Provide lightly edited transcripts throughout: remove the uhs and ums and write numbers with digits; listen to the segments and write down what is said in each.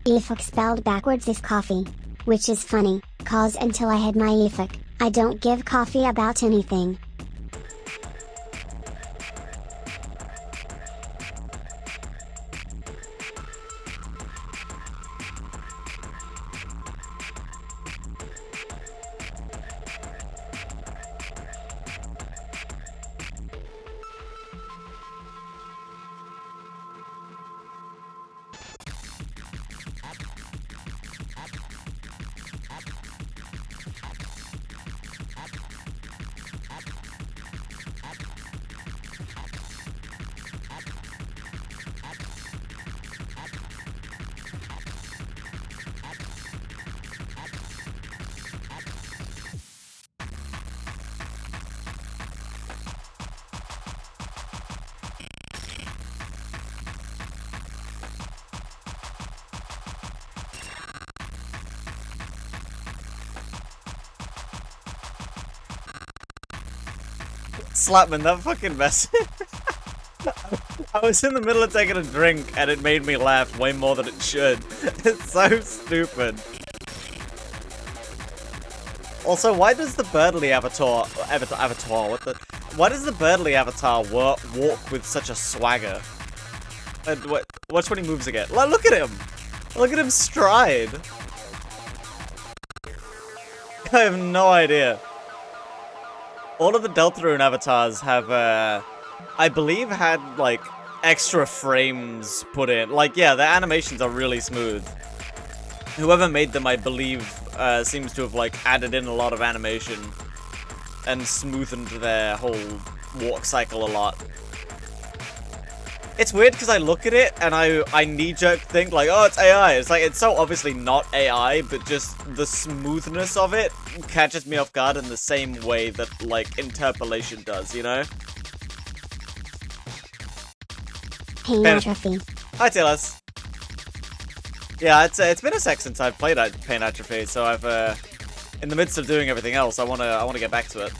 Efuk spelled backwards is coffee. Which is funny, cause until I had my Efuk, I don't give coffee about anything. Slapman, that fucking message. I was in the middle of taking a drink and it made me laugh way more than it should. It's so stupid. Also, why does the Birdly avatar, why does the Birdly avatar walk with such a swagger? And watch when he moves again. Look at him! Look at him stride! I have no idea. All of the Deltarune avatars have, I believe had, like, extra frames put in. Like, yeah, their animations are really smooth. Whoever made them, I believe, seems to have, like, added in a lot of animation and smoothened their whole walk cycle a lot. It's weird because I look at it and I knee-jerk think, like, oh, it's AI. It's like, it's so obviously not AI, but just the smoothness of it catches me off guard in the same way that, like, interpolation does, you know? Pain Atrophy. Hi, Taylors. Yeah, it's been a sec since I've played Pain Atrophy, so I've, in the midst of doing everything else, I wanna get back to it.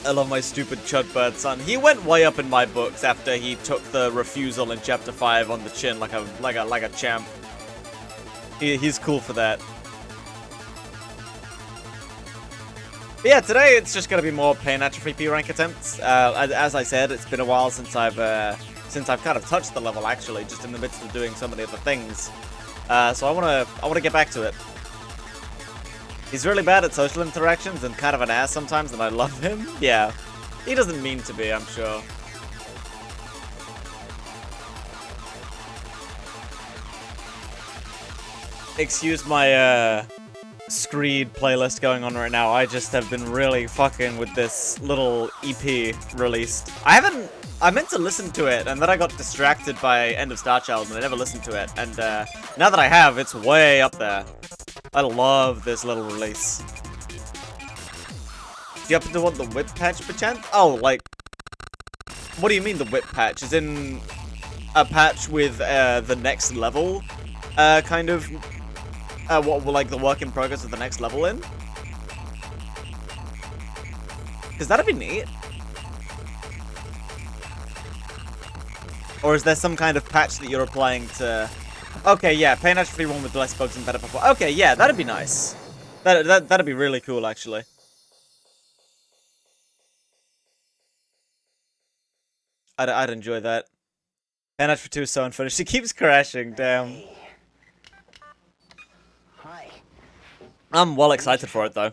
I love my stupid Chudbird son. He went way up in my books after he took the refusal in chapter 5 on the chin like a champ. He's cool for that. But yeah, today it's just gonna be more Pain Atrophy P rank attempts. As I said, it's been a while since I've kind of touched the level actually, just in the midst of doing so many other things. So I wanna get back to it. He's really bad at social interactions and kind of an ass sometimes, and I love him. Yeah, he doesn't mean to be, I'm sure. Excuse my Screed playlist going on right now. I just have been really fucking with this little EP released. I meant to listen to it, and then I got distracted by End of Star Child, and I never listened to it. And now that I have, it's way up there. I love this little release. Do you happen to want the whip patch, perchance? Oh, like... What do you mean the whip patch? Is in a patch with the next level, kind of... like the work in progress of the next level in? Because that'd be neat. Or is there some kind of patch that you're applying to... Okay, yeah, Pain Atrophy 1 with less bugs and better performance. Okay, yeah, that'd be nice. That'd be really cool, actually. I'd enjoy that. Pain Atrophy 2 is so unfinished. She keeps crashing, damn. Hi. I'm well excited for it, though.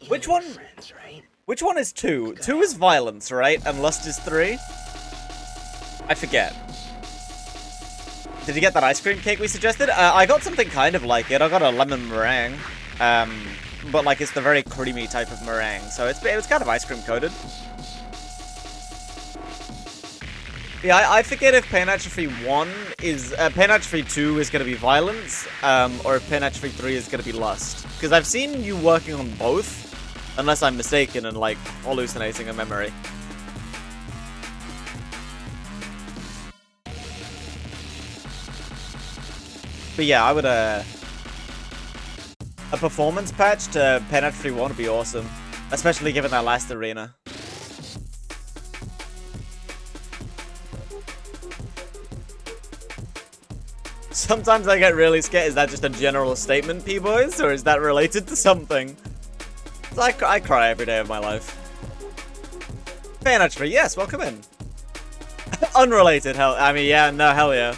Which one? Friends, right? Which one is 2? 2 is violence, right? And lust is 3? I forget. Did you get that ice cream cake we suggested? I got something kind of like it. I got a lemon meringue. But like it's the very creamy type of meringue. So it's kind of ice cream coated. Yeah, I forget if Pain Atrophy 1 is... Pain Atrophy 2 is going to be violence, or if Pain Atrophy 3 is going to be lust. Because I've seen you working on both, unless I'm mistaken and, like, hallucinating a memory. But yeah, I would, a performance patch to Pain Atrophy 1 would be awesome. Especially given that last arena. Sometimes I get really scared. Is that just a general statement, P-boys? Or is that related to something? So I cry every day of my life. Fan Atrophy, yes, welcome in. Unrelated, hell, I mean, yeah, no, hell yeah.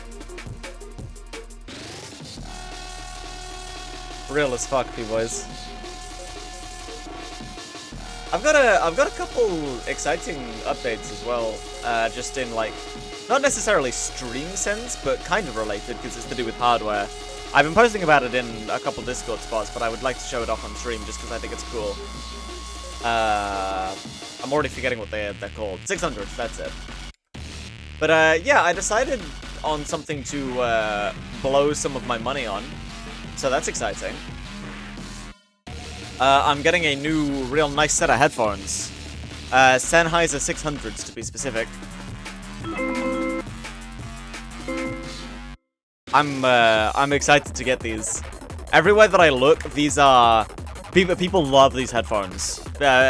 Real as fuck, P-boys. I've got a couple exciting updates as well, just in like, not necessarily stream sense, but kind of related because it's to do with hardware. I've been posting about it in a couple Discord spots, but I would like to show it off on stream just because I think it's cool. I'm already forgetting what they're called. 600, that's it. But yeah, I decided on something to blow some of my money on, so that's exciting. I'm getting a new, real nice set of headphones. Sennheiser 600s to be specific. I'm excited to get these. Everywhere that I look, these are people love these headphones.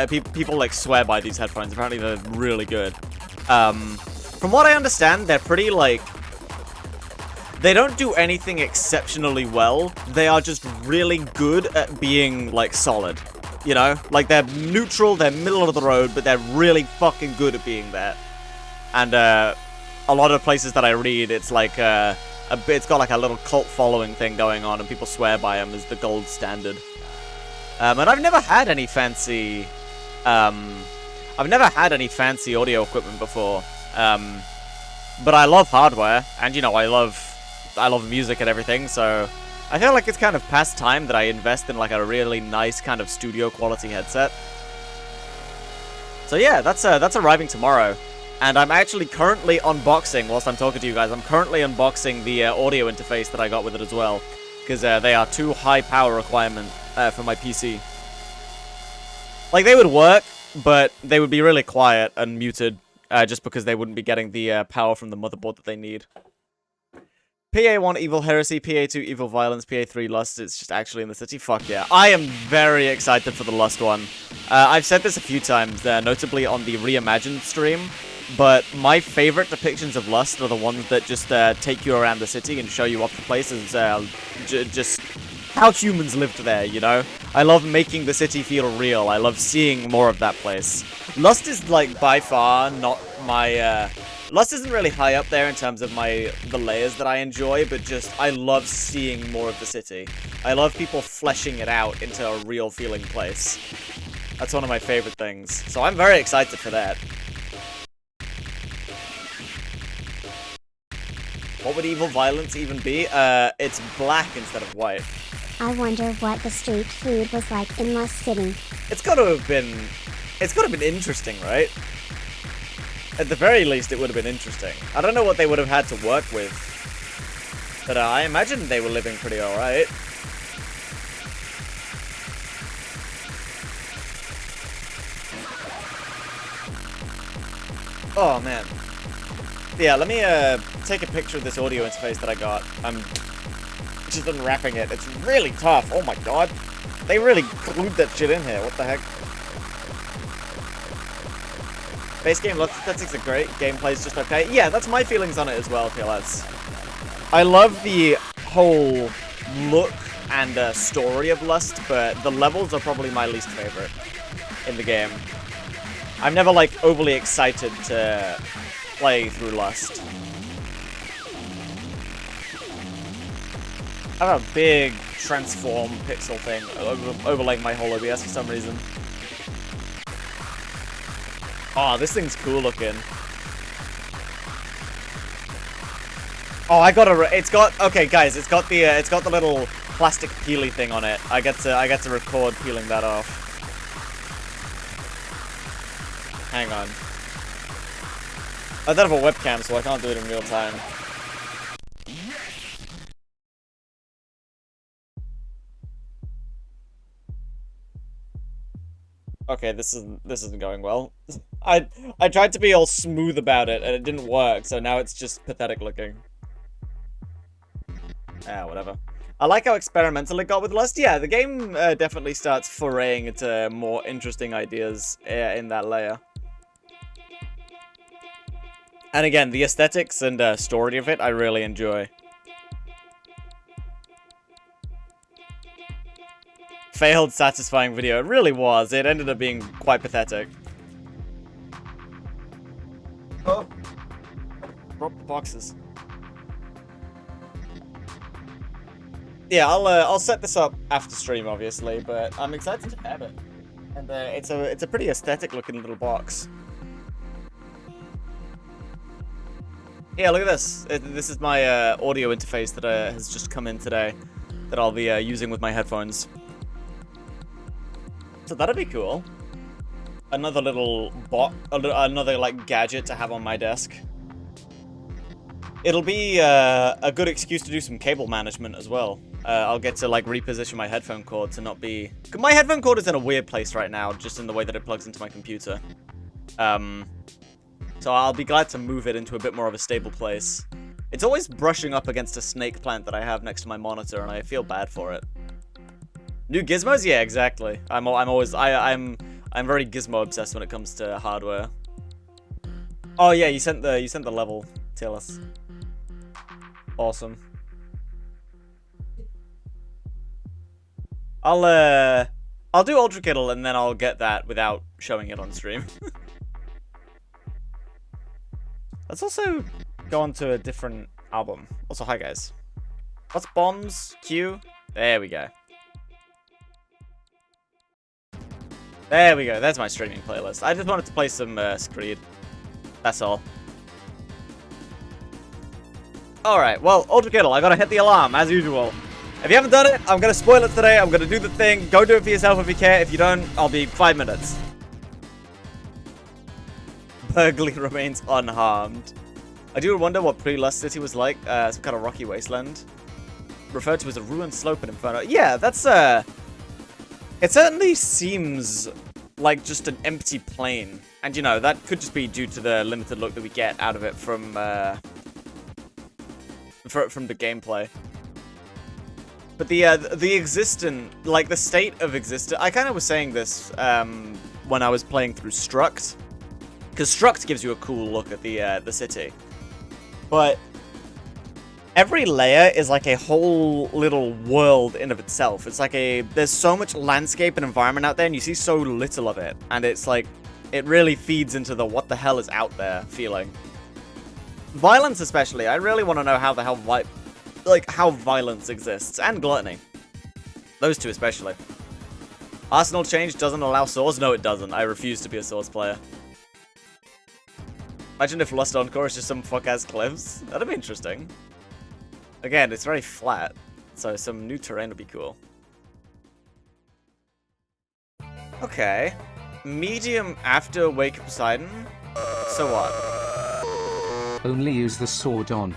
People like swear by these headphones. Apparently they're really good. From what I understand, they're pretty like, they don't do anything exceptionally well. They are just really good at being, like, solid. You know? Like, they're neutral, they're middle of the road, but they're really fucking good at being that. And, a lot of places that I read, it's like, it's got, like, a little cult following thing going on, and people swear by them as the gold standard. And I've never had any fancy, audio equipment before. But I love hardware, and, you know, I love music and everything, so I feel like it's kind of past time that I invest in like a really nice kind of studio quality headset. So yeah, that's arriving tomorrow, and I'm actually currently unboxing, whilst I'm talking to you guys, I'm currently unboxing the audio interface that I got with it as well, because they are too high power requirement for my PC. Like, they would work, but they would be really quiet and muted, just because they wouldn't be getting the power from the motherboard that they need. PA1 Evil Heresy, PA2 Evil Violence, PA3 Lust, it's just actually in the city. Fuck yeah. I am very excited for the Lust one. I've said this a few times, notably on the Reimagined stream, but my favorite depictions of Lust are the ones that just take you around the city and show you off the place as just how humans lived there, you know? I love making the city feel real. I love seeing more of that place. Lust is, like, by far not my, Lust isn't really high up there in terms of the layers that I enjoy, but just, I love seeing more of the city. I love people fleshing it out into a real feeling place. That's one of my favorite things. So I'm very excited for that. What would Evil Violence even be? It's black instead of white. I wonder what the street food was like in Lust City. It's gotta have been interesting, right? At the very least, it would have been interesting. I don't know what they would have had to work with, but I imagine they were living pretty alright. Oh, man. Yeah, let me take a picture of this audio interface that I got. I'm just unwrapping it. It's really tough. Oh my god. They really glued that shit in here. What the heck? Base game statistics are great, gameplay's just okay. Yeah, that's my feelings on it as well, PLS. I love the whole look and story of Lust, but the levels are probably my least favorite in the game. I'm never, like, overly excited to play through Lust. I have a big transform pixel thing overlaying my whole OBS for some reason. Oh, this thing's cool looking. Oh, okay, guys, it's got the little plastic peely thing on it. I get to record peeling that off. Hang on. I don't have a webcam, so I can't do it in real time. Okay, this isn't going well. I tried to be all smooth about it, and it didn't work, so now it's just pathetic looking. Ah, whatever. I like how experimental it got with Lust. Yeah, the game definitely starts foraying into more interesting ideas in that layer. And again, the aesthetics and story of it, I really enjoy. failed satisfying video. It really was. It ended up being quite pathetic. Oh. Drop the boxes. Yeah, I'll set this up after stream, obviously, but I'm excited to have it. And it's a pretty aesthetic looking little box. Yeah, look at this. This is my audio interface that has just come in today that I'll be using with my headphones. So that'd be cool. Another little another like gadget to have on my desk. It'll be a good excuse to do some cable management as well. I'll get to like reposition my headphone cord to not be... My headphone cord is in a weird place right now, just in the way that it plugs into my computer. So I'll be glad to move it into a bit more of a stable place. It's always brushing up against a snake plant that I have next to my monitor, and I feel bad for it. New gizmos? Yeah, exactly. I'm very gizmo obsessed when it comes to hardware. Oh yeah, you sent the level, TLS. Awesome. I'll do Ultra Kittle and then I'll get that without showing it on stream. Let's also go on to a different album. Also, hi guys. What's bombs? Q? There we go. There we go. There's my streaming playlist. I just wanted to play some Screed. That's all. Alright, well, Ultra Kittle, I gotta hit the alarm, as usual. If you haven't done it, I'm gonna spoil it today. I'm gonna do the thing. Go do it for yourself if you care. If you don't, I'll be 5 minutes. Burgley remains unharmed. I do wonder what Pre-Lust City was like. Some kind of rocky wasteland. Referred to as a ruined slope in Inferno. Yeah, that's, it certainly seems like just an empty plain. And, you know, that could just be due to the limited look that we get out of it from the gameplay. But the existent, like, the state of existence... I kind of was saying this when I was playing through Struct. Because Struct gives you a cool look at the city. But every layer is like a whole little world in of itself. It's like there's so much landscape and environment out there, and you see so little of it. And it's like, it really feeds into the what the hell is out there feeling. Violence especially, I really want to know how the hell how violence exists, and gluttony. Those two especially. Arsenal change doesn't allow swords? No, it doesn't. I refuse to be a swords player. Imagine if Lust Encore is just some fuck-ass cliffs. That'd be interesting. Again, it's very flat, so some new terrain would be cool. Okay. Medium after Wake of Poseidon? So what? Only use the sword on.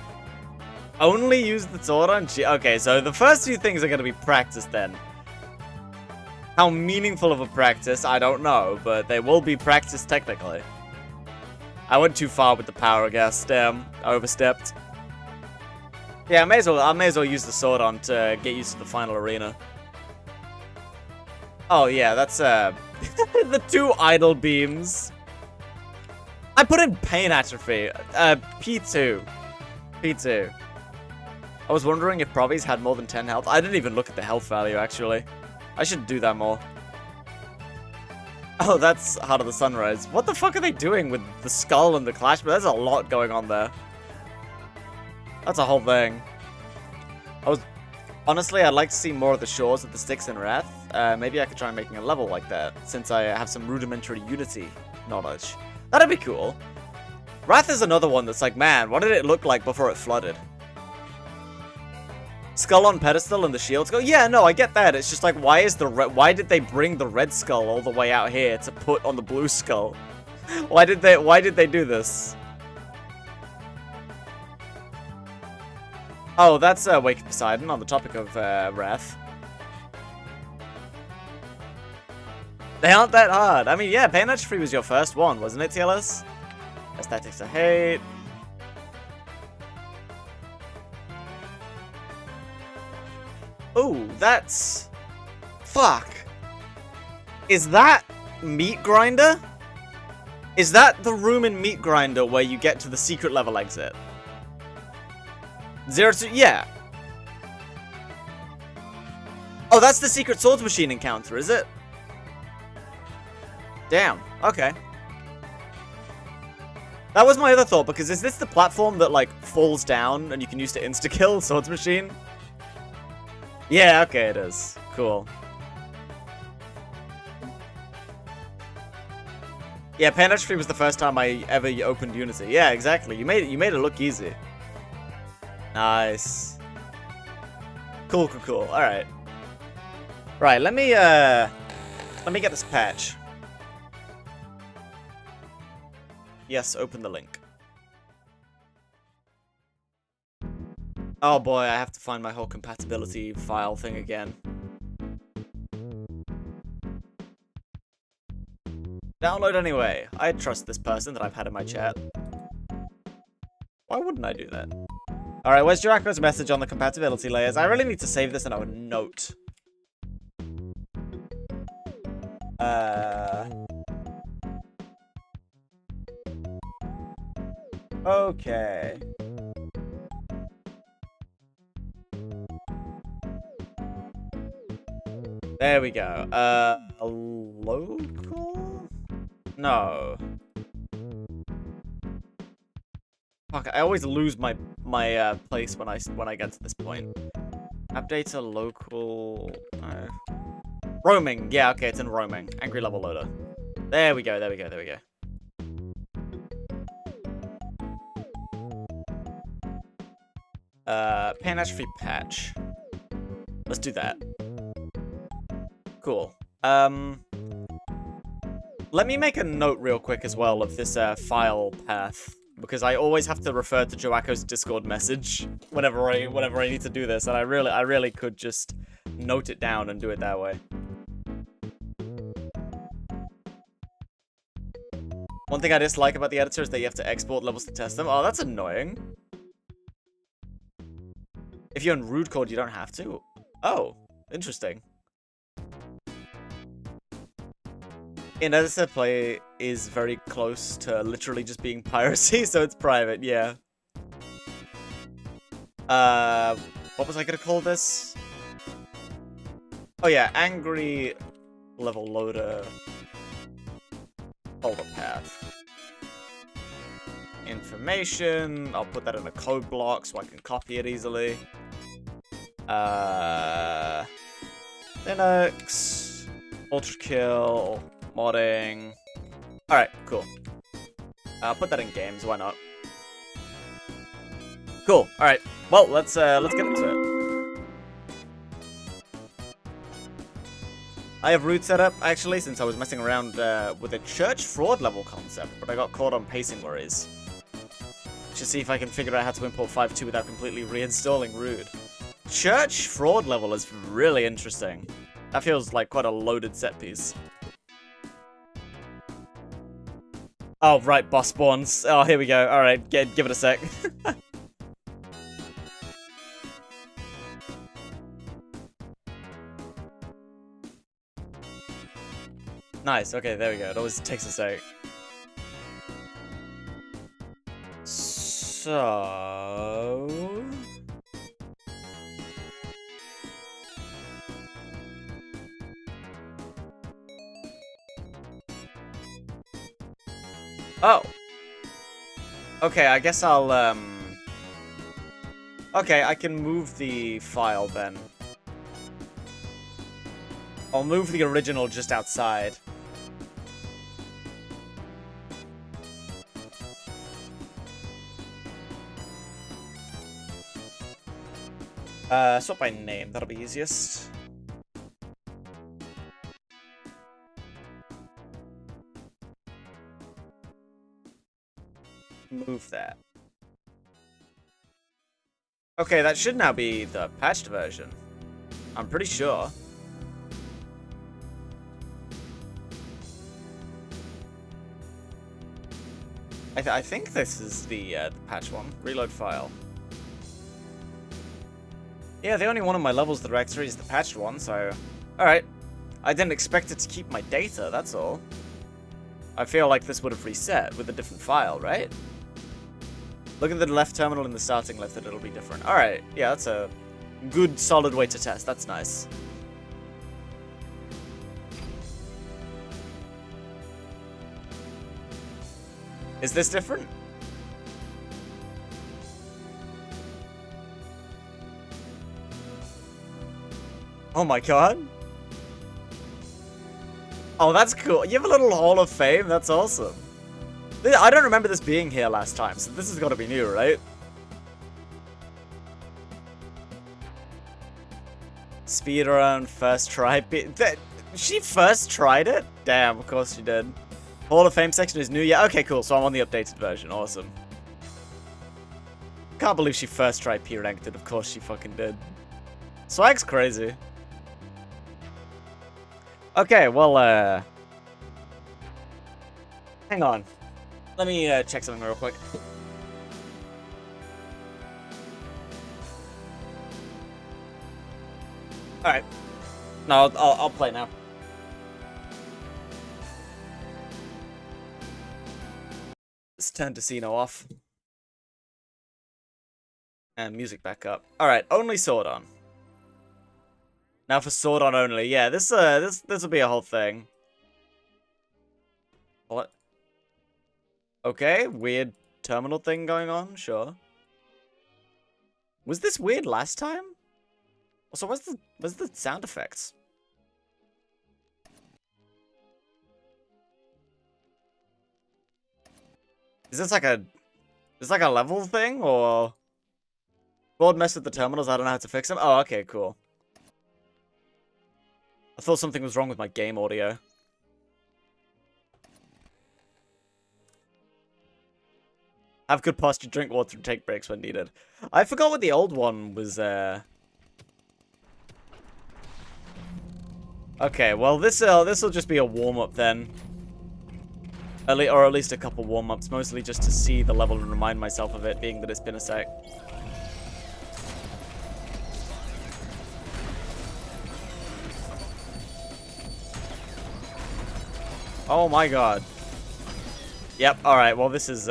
Only use the sword on? Okay, so the first few things are going to be practice then. How meaningful of a practice, I don't know, but they will be practice technically. I went too far with the power gas, damn. I overstepped. Yeah, I may as well use the sword on to get used to the final arena. Oh yeah, that's the two idle beams. I put in pain atrophy. P2. P2. I was wondering if Provies had more than 10 health. I didn't even look at the health value, actually. I should do that more. Oh, that's Heart of the Sunrise. What the fuck are they doing with the skull and the clash? But there's a lot going on there. That's a whole thing. Honestly, I'd like to see more of the shores of the Styx in Wrath. Maybe I could try making a level like that, since I have some rudimentary Unity knowledge. That'd be cool. Wrath is another one that's like, man, what did it look like before it flooded? Skull on pedestal and the shields go. Yeah, no, I get that. It's just like, why did they bring the red skull all the way out here to put on the blue skull? Why did they do this? Oh, that's Wake of Poseidon on the topic of Wrath. They aren't that hard. I mean, yeah, Pain Atrophy was your first one, wasn't it, TLS? Aesthetics I hate. Ooh, that's... Fuck. Is that Meat Grinder? Is that the room in Meat Grinder where you get to the secret level exit? 0 to... Yeah. Oh, that's the secret swords machine encounter, is it? Damn, okay. That was my other thought, because is this the platform that, like, falls down and you can use to insta-kill swords machine? Yeah, okay, it is. Cool. Yeah, Atrophy was the first time I ever opened Unity. Yeah, exactly. You made it look easy. Nice. Cool, cool, cool. Alright. Right, let me get this patch. Yes, open the link. Oh boy, I have to find my whole compatibility file thing again. Download anyway. I trust this person that I've had in my chat. Why wouldn't I do that? Alright, where's Jirako's message on the compatibility layers? I really need to save this in a note. Okay. There we go. A local? No. Fuck, I always lose my place when I get to this point. Update a local. No. Roaming. Yeah, okay, it's in roaming. Angry level loader. There we go. There we go. There we go. Pain Atrophy patch. Let's do that. Cool. Let me make a note real quick as well of this file path, because I always have to refer to Joako's Discord message whenever I need to do this, and I really could just note it down and do it that way. One thing I dislike about the editor is that you have to export levels to test them. Oh, that's annoying. If you're in root code, you don't have to. Oh, interesting. In editor, play is very close to literally just being piracy, so it's private, yeah. What was I gonna call this? Oh yeah, angry level loader folder path. Information, I'll put that in a code block so I can copy it easily. Linux, ultra kill, modding. Alright, cool. I'll put that in games, why not? Cool, alright. Well, let's get into it. I have root set up, actually, since I was messing around with a church fraud level concept, but I got caught on pacing worries. Should see if I can figure out how to import 5.2 without completely reinstalling root. Church fraud level is really interesting. That feels like quite a loaded set piece. Oh, right, boss spawns. Oh, here we go. Alright, give it a sec. Nice, okay, there we go. It always takes a sec. So... Oh. Okay, I guess I'll, okay, I can move the file then. I'll move the original just outside. Sort by name, that'll be easiest. Move that. Okay, that should now be the patched version. I'm pretty sure. I think this is the patch one. Reload file. Yeah, the only one of my levels directory is the patched one, so... Alright. I didn't expect it to keep my data, that's all. I feel like this would have reset with a different file, right? Look at the left terminal in the starting list and it'll be different. Alright, yeah, that's a good, solid way to test. That's nice. Is this different? Oh my god. Oh, that's cool. You have a little Hall of Fame? That's awesome. I don't remember this being here last time, so this has got to be new, right? Speedrun, first try. She first tried it? Damn, of course she did. Hall of Fame section is new. Yeah, okay, cool. So I'm on the updated version. Awesome. Can't believe she first tried P-Ranked it. Of course she fucking did. Swag's crazy. Okay, well, hang on. Let me check something real quick. Alright. No, I'll play now. Let's turn Casino off. And music back up. Alright, only Sword on. Now for Sword on only. Yeah, this will be a whole thing. What? Okay, weird terminal thing going on, sure. Was this weird last time? Also, what's the sound effects? Is this like a level thing, or Board messed with the terminals, I don't know how to fix them? Oh, okay, cool. I thought something was wrong with my game audio. Have good posture, drink water, and take breaks when needed. I forgot what the old one was, Okay, well, this'll just be a warm-up then. Or at least a couple warm-ups, mostly just to see the level and remind myself of it, being that it's been a sec. Oh my god. Yep, alright, well this is,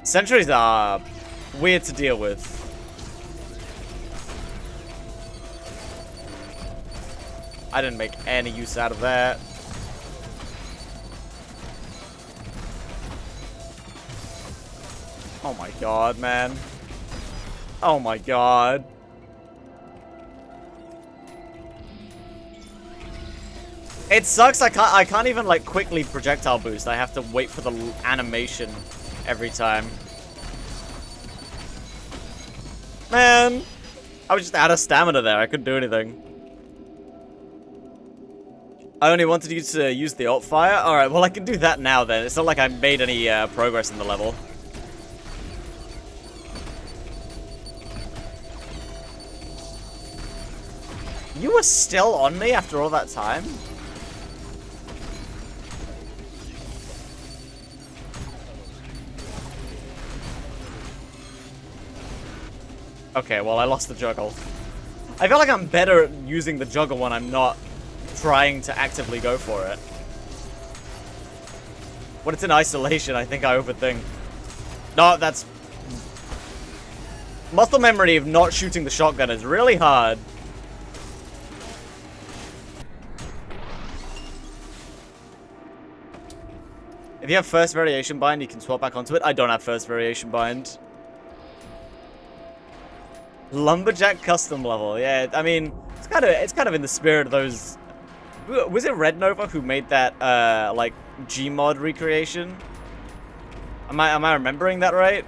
Sentries are weird to deal with. I didn't make any use out of that. Oh my god, man. Oh my god. It sucks, I can't even like quickly projectile boost. I have to wait for the animation every time. Man, I was just out of stamina there. I couldn't do anything. I only wanted you to use the alt fire? Alright, well I can do that now then. It's not like I made any progress in the level. You were still on me after all that time? Okay, well, I lost the juggle. I feel like I'm better at using the juggle when I'm not trying to actively go for it. When it's in isolation, I think I overthink. No, that's... Muscle memory of not shooting the shotgun is really hard. If you have first variation bind, you can swap back onto it. I don't have first variation bind. Lumberjack custom level, yeah. I mean, it's kind of in the spirit of those. Was it Red Nova who made that like Gmod recreation? Am I remembering that right?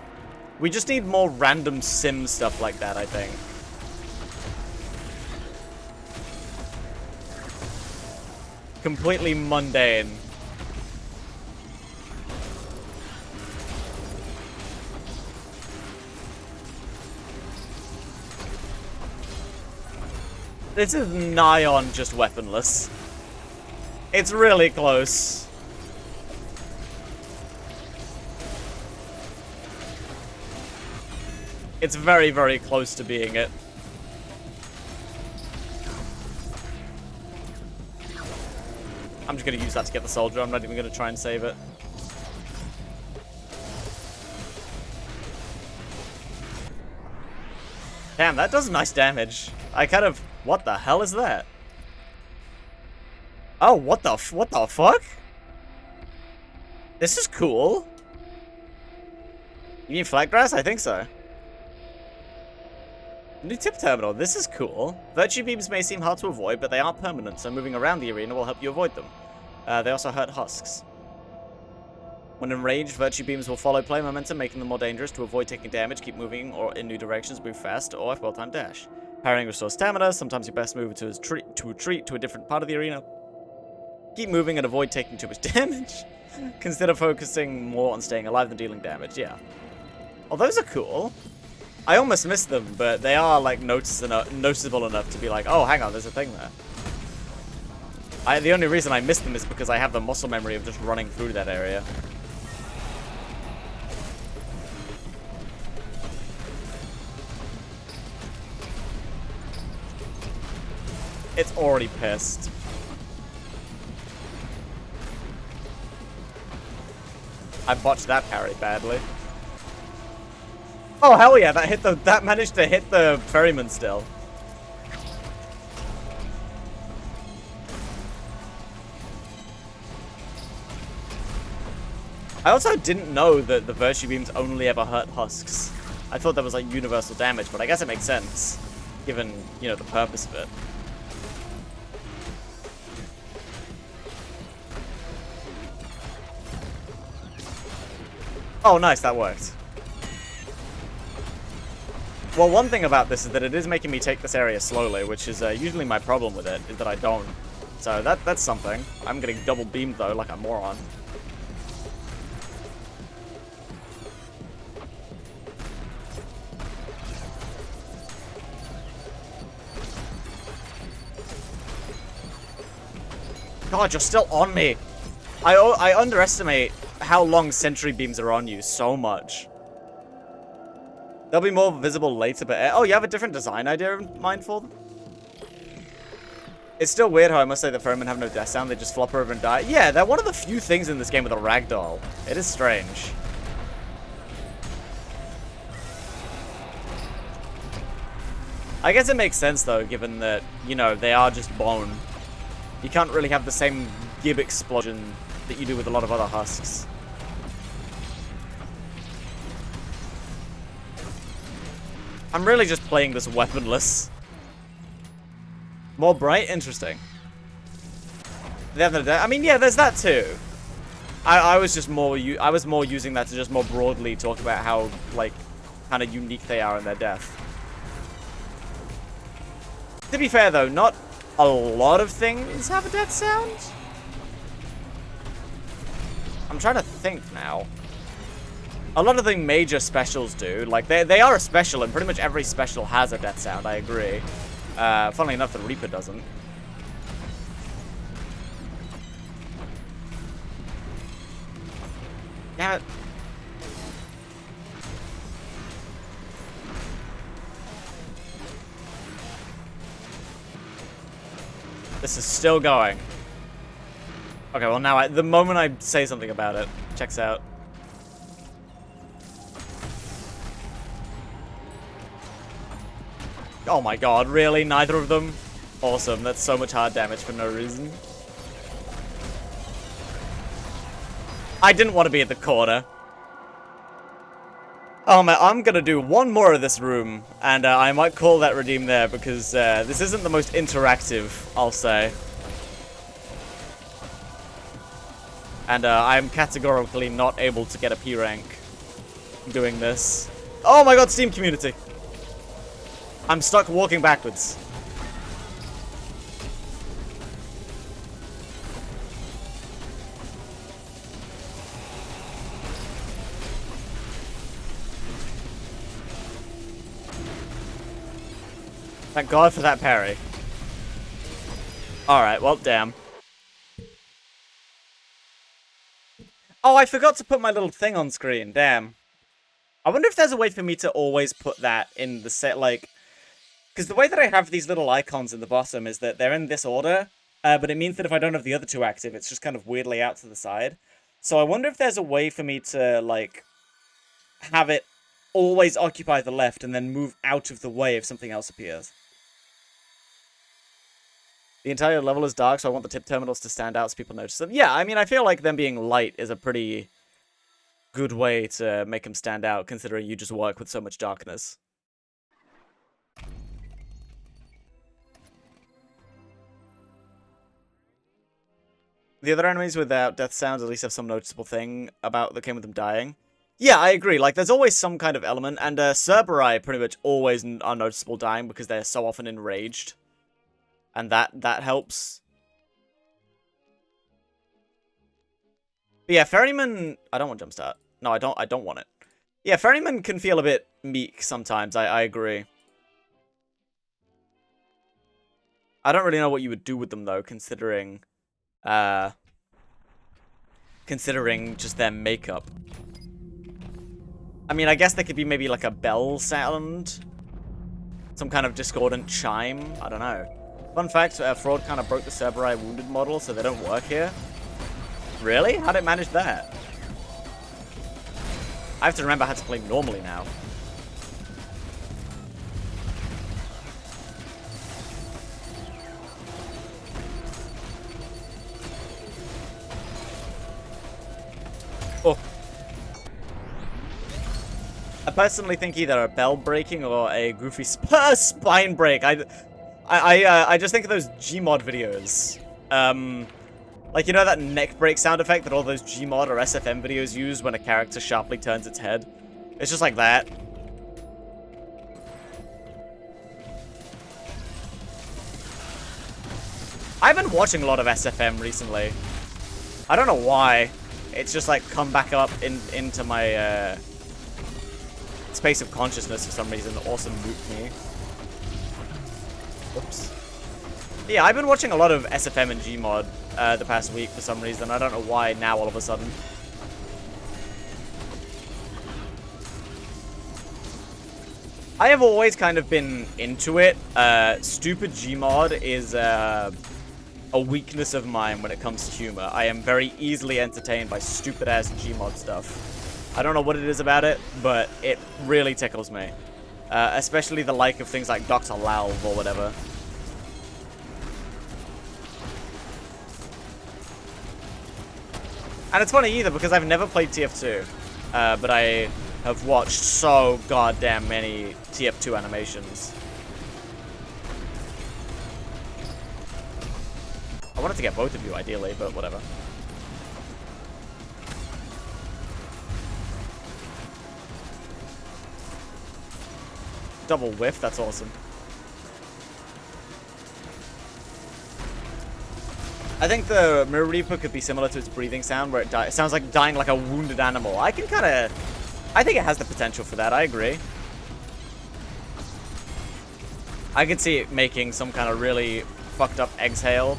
We just need more random sim stuff like that, I think. Completely mundane. This is nigh on just weaponless. It's really close. It's very, very close to being it. I'm just gonna use that to get the soldier. I'm not even gonna try and save it. Damn, that does nice damage. I kind of... What the hell is that? Oh, what the fuck? This is cool. You mean flat grass? I think so. New tip terminal. This is cool. Virtue beams may seem hard to avoid, but they aren't permanent, so moving around the arena will help you avoid them. They also hurt husks. When enraged, virtue beams will follow play momentum, making them more dangerous. To avoid taking damage, keep moving or in new directions, move fast, or if well-timed dash. Parrying restores stamina. Sometimes you best move to retreat to a different part of the arena. Keep moving and avoid taking too much damage. Consider focusing more on staying alive than dealing damage. Yeah. Oh, those are cool. I almost missed them, but they are like noticeable enough to be like, oh, hang on, there's a thing there. The only reason I missed them is because I have the muscle memory of just running through that area. It's already pissed. I botched that parry badly. Oh hell yeah, that managed to hit the ferryman still. I also didn't know that the virtue beams only ever hurt husks. I thought that was like universal damage, but I guess it makes sense given, you know, the purpose of it. Oh nice, that worked. Well, one thing about this is that it is making me take this area slowly, which is usually my problem with it, is that I don't. So that's something. I'm getting double beamed, though, like a moron. God, you're still on me. I underestimate how long sentry beams are on you so much. They'll be more visible later, but... Oh, you have a different design idea in mind for them? It's still weird how I must say that ferrymen have no death sound. They just flop over and die. Yeah, they're one of the few things in this game with a ragdoll. It is strange. I guess it makes sense, though, given that, you know, they are just bone. You can't really have the same gib explosion that you do with a lot of other husks. I'm really just playing this weaponless. More bright? Interesting. I mean, yeah, there's that too. I was just more using that to just more broadly talk about how, like, kind of unique they are in their death. To be fair, though, not a lot of things have a death sound. I'm trying to think now. A lot of the major specials do. Like, they are a special, and pretty much every special has a death sound, I agree. Funnily enough, the Reaper doesn't. Damn it. This is still going. Okay, well now, the moment I say something about it, checks out. Oh my god, really? Neither of them? Awesome, that's so much hard damage for no reason. I didn't want to be at the corner. Oh man, I'm gonna do one more of this room, and I might call that redeem there, because this isn't the most interactive, I'll say. And I'm categorically not able to get a P rank doing this. Oh my god, Steam community! I'm stuck walking backwards. Thank God for that parry. Alright, well, damn. Oh, I forgot to put my little thing on screen. Damn. I wonder if there's a way for me to always put that in the set, like... Because the way that I have these little icons in the bottom is that they're in this order, but it means that if I don't have the other two active, it's just kind of weirdly out to the side. So I wonder if there's a way for me to, like, have it always occupy the left and then move out of the way if something else appears. The entire level is dark, so I want the tip terminals to stand out so people notice them. Yeah, I mean, I feel like them being light is a pretty good way to make them stand out, considering you just work with so much darkness. The other enemies without death sounds at least have some noticeable thing about that came with them dying. Yeah, I agree. Like, there's always some kind of element, and Cerberus pretty much always are noticeable dying because they're so often enraged. And that helps. But yeah, Ferryman... I don't want Jumpstart. No, I don't want it. Yeah, Ferryman can feel a bit meek sometimes, I agree. I don't really know what you would do with them, though, considering just their makeup. I mean, I guess they could be maybe like a bell sound. Some kind of discordant chime. I don't know. Fun fact, Fraud kind of broke the Cerberus wounded model, so they don't work here. Really? How'd it manage that? I have to remember how to play normally now. Oh. I personally think either a bell breaking or a goofy spine break. I just think of those Gmod videos. Like, you know that neck break sound effect that all those Gmod or SFM videos use when a character sharply turns its head? It's just like that. I've been watching a lot of SFM recently. I don't know why. It's just like come back up into my space of consciousness for some reason. Awesome loop me. Oops. Yeah, I've been watching a lot of SFM and Gmod the past week for some reason. I don't know why now all of a sudden. I have always kind of been into it. Stupid Gmod is a weakness of mine when it comes to humor. I am very easily entertained by stupid-ass Gmod stuff. I don't know what it is about it, but it really tickles me. Especially the like of things like Dr. Lalv or whatever. And it's funny either because I've never played TF2, but I have watched so goddamn many TF2 animations. I wanted to get both of you ideally, but whatever. Double whiff, that's awesome. I think the Mirror Reaper could be similar to its breathing sound, where it sounds like dying like a wounded animal. I think it has the potential for that, I agree. I could see it making some kind of really fucked up exhale.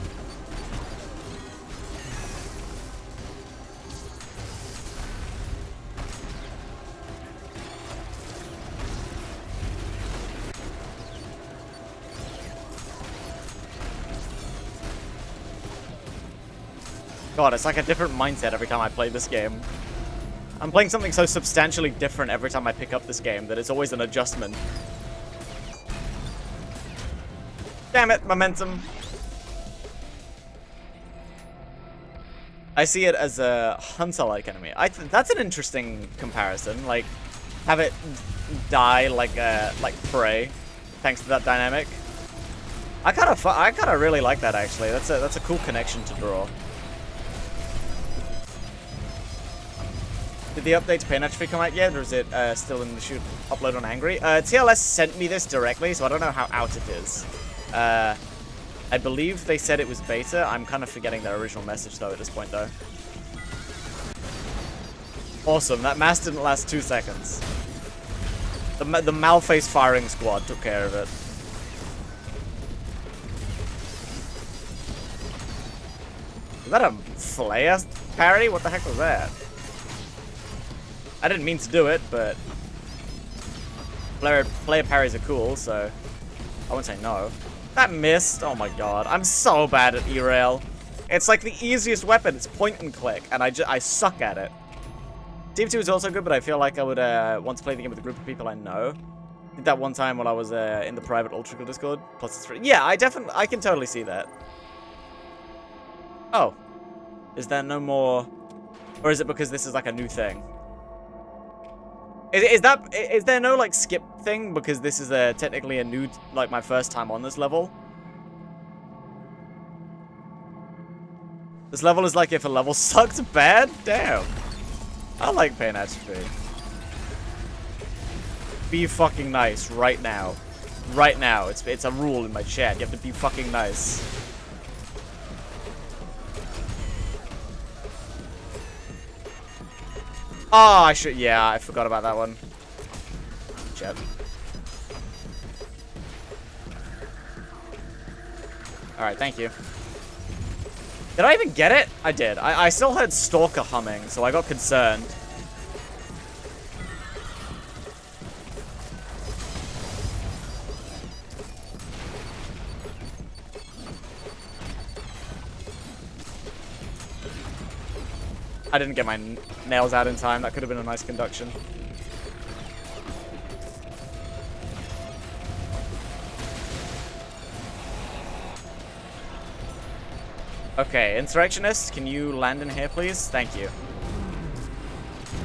God, it's like a different mindset every time I play this game. I'm playing something so substantially different every time I pick up this game that it's always an adjustment. Damn it, momentum. I see it as a hunter-like enemy. That's an interesting comparison. Like, have it die like prey, thanks to that dynamic. I kind of really like that actually. That's a cool connection to draw. Did the update to Pain Atrophy come out yet, or is it still in the shoot upload on Angry? TLS sent me this directly, so I don't know how out it is. I believe they said it was beta. I'm kind of forgetting their original message, though, at this point, though. Awesome. That mass didn't last 2 seconds. The Malface firing squad took care of it. Was that a flare parry? What the heck was that? I didn't mean to do it, but player parries are cool, so I won't say no. That missed. Oh my god, I'm so bad at E-Rail. It's like the easiest weapon. It's point and click, and I suck at it. Team 2 is also good, but I feel like I would want to play the game with a group of people I know. Did that one time when I was in the private Ultra Discord. Plus it's free. Yeah, I can totally see that. Oh. Is there no more... Or is it because this is like a new thing? Is there no like skip thing because this is technically a new, like my first time on this level? This level is like if a level sucks bad? Damn. I like pain atrophy. Be fucking nice right now. Right now. It's a rule in my chat. You have to be fucking nice. Oh, I should... Yeah, I forgot about that one. Chat. Alright, thank you. Did I even get it? I did. I still heard Stalker humming, so I got concerned. I didn't get my nails out in time. That could have been a nice conduction. Okay, Insurrectionist, can you land in here, please? Thank you.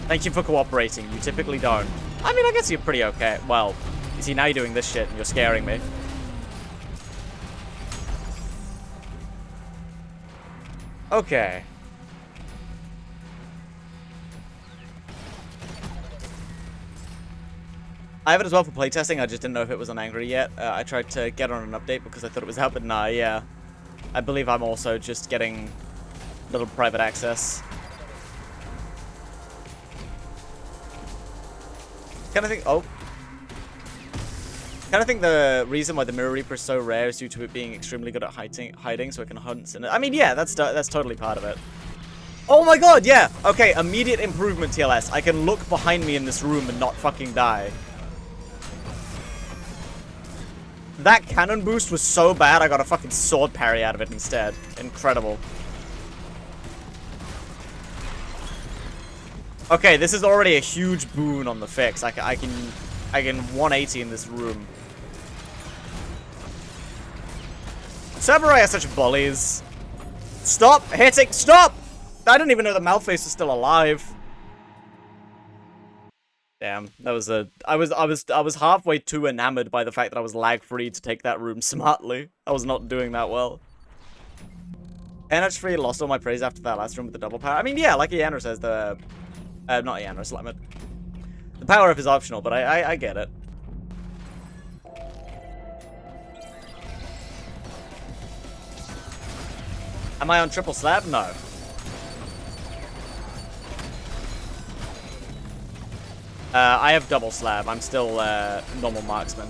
Thank you for cooperating. You typically don't. I mean, I guess you're pretty okay. Well, you see, now you're doing this shit and you're scaring me. Okay. I have it as well for playtesting. I just didn't know if it was on Angry yet. I tried to get on an update because I thought it was out, but nah, yeah. I believe I'm also just getting a little private access. Kind of think, oh. Kind of think the reason why the Mirror Reaper is so rare is due to it being extremely good at hiding, so it can hunt in it. I mean, yeah, that's totally part of it. Oh my god, yeah! Okay, immediate improvement, TLS. I can look behind me in this room and not fucking die. That cannon boost was so bad, I got a fucking sword parry out of it instead. Incredible. Okay, this is already a huge boon on the fix. I can 180 in this room. Samurai are such bullies. Stop hitting! Stop! I didn't even know the Malface was still alive. Damn, that was a... I was halfway too enamored by the fact that I was lag-free to take that room smartly. I was not doing that well. Atrophy lost all my praise after that last room with the double power. I mean, yeah, like Ianra says, the... not Ianra, Slammer. The power-up is optional, but I get it. Am I on triple slab? No. I have double slab. I'm still normal marksman.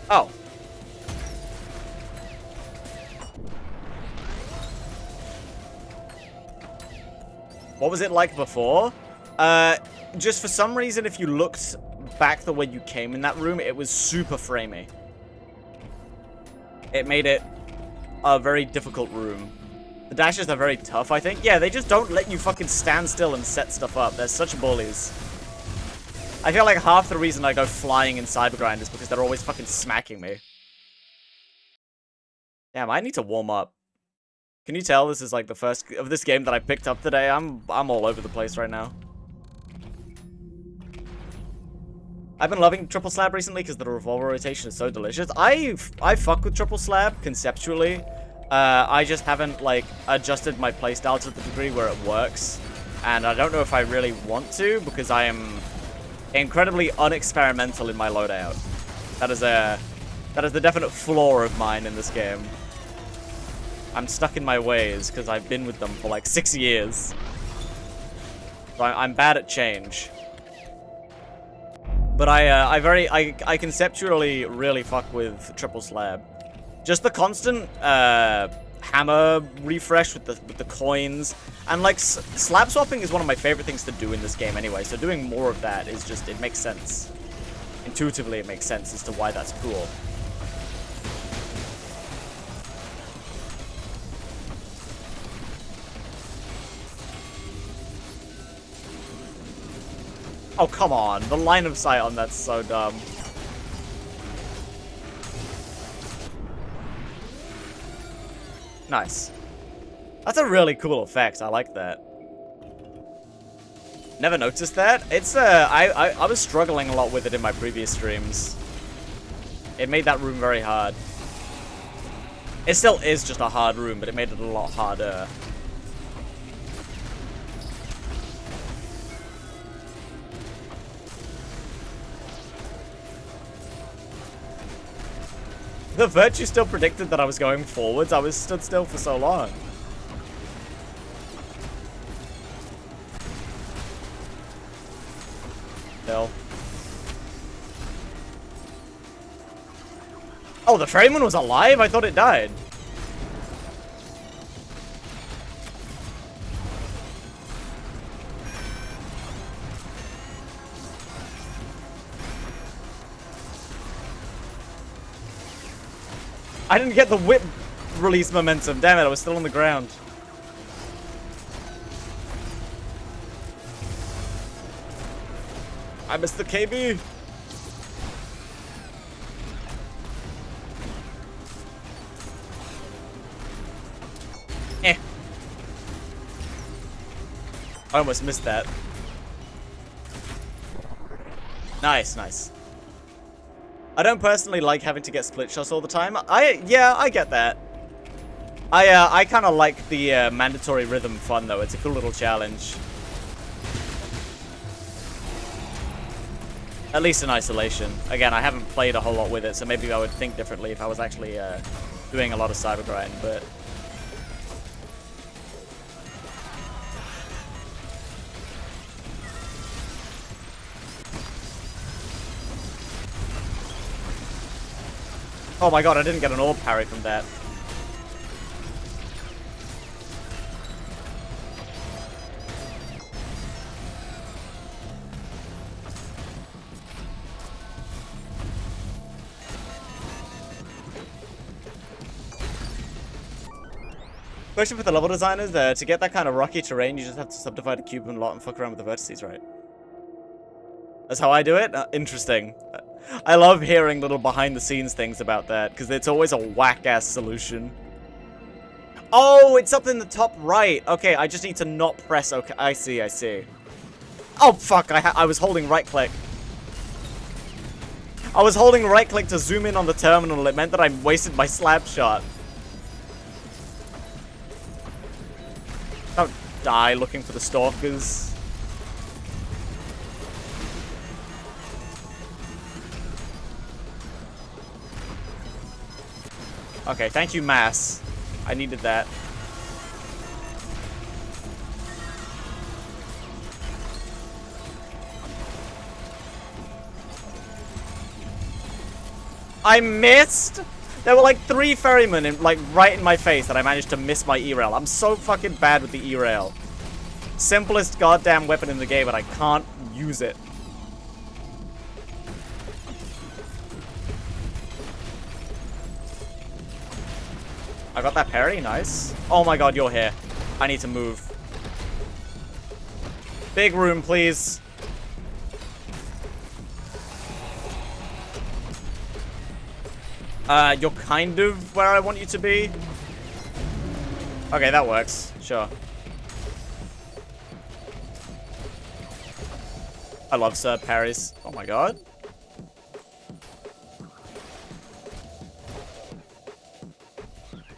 Oh. What was it like before? Just for some reason, if you looked back the way you came in that room, it was super framey. It made it a very difficult room. The dashes are very tough, I think. Yeah, they just don't let you fucking stand still and set stuff up. They're such bullies. I feel like half the reason I go flying in Cybergrind is because they're always fucking smacking me. Damn, I need to warm up. Can you tell this is like the first of this game that I picked up today? I'm all over the place right now. I've been loving triple slab recently because the revolver rotation is so delicious. I fuck with triple slab conceptually. I just haven't, like, adjusted my playstyle to the degree where it works. And I don't know if I really want to, because I am incredibly unexperimental in my loadout. That is the definite flaw of mine in this game. I'm stuck in my ways, because I've been with them for, like, 6 years. So I'm bad at change. But I conceptually really fuck with triple slab. Just the constant hammer refresh with the coins, and like slab swapping is one of my favorite things to do in this game anyway. So doing more of that is just, it makes sense. Intuitively, it makes sense as to why that's cool. Oh come on, the line of sight on that's so dumb. Nice. That's a really cool effect. I like that. Never noticed that. It's, I was struggling a lot with it in my previous streams. It made that room very hard. It still is just a hard room, but it made it a lot harder. The Virtue still predicted that I was going forwards. I was stood still for so long. Hell. Oh, the ferryman was alive? I thought it died. I didn't get the whip release momentum. Damn it, I was still on the ground. I missed the KB. Eh. I almost missed that. Nice, nice. I don't personally like having to get split shots all the time. Yeah, I get that. I kind of like the mandatory rhythm fun though. It's a cool little challenge. At least in isolation. Again, I haven't played a whole lot with it, so maybe I would think differently if I was actually doing a lot of cyber grind, but... Oh my god, I didn't get an orb parry from that. Question for the level designers, to get that kind of rocky terrain, you just have to subdivide a cube and lot and fuck around with the vertices, right? That's how I do it? Interesting. I love hearing little behind-the-scenes things about that, because it's always a whack-ass solution. Oh, it's up in the top right. Okay, I just need to not press. Okay, I see, I see. Oh, fuck, I was holding right-click. I was holding right-click to zoom in on the terminal. It meant that I wasted my slap shot. Don't die looking for the stalkers. Okay, thank you, Mass. I needed that. I missed? There were like 3 ferrymen right in my face that I managed to miss my E-rail. I'm so fucking bad with the E-rail. Simplest goddamn weapon in the game, but I can't use it. I got that parry, nice. Oh my god, you're here. I need to move. Big room, please. You're kind of where I want you to be. Okay, that works. Sure. I love Sir parries. Oh my god.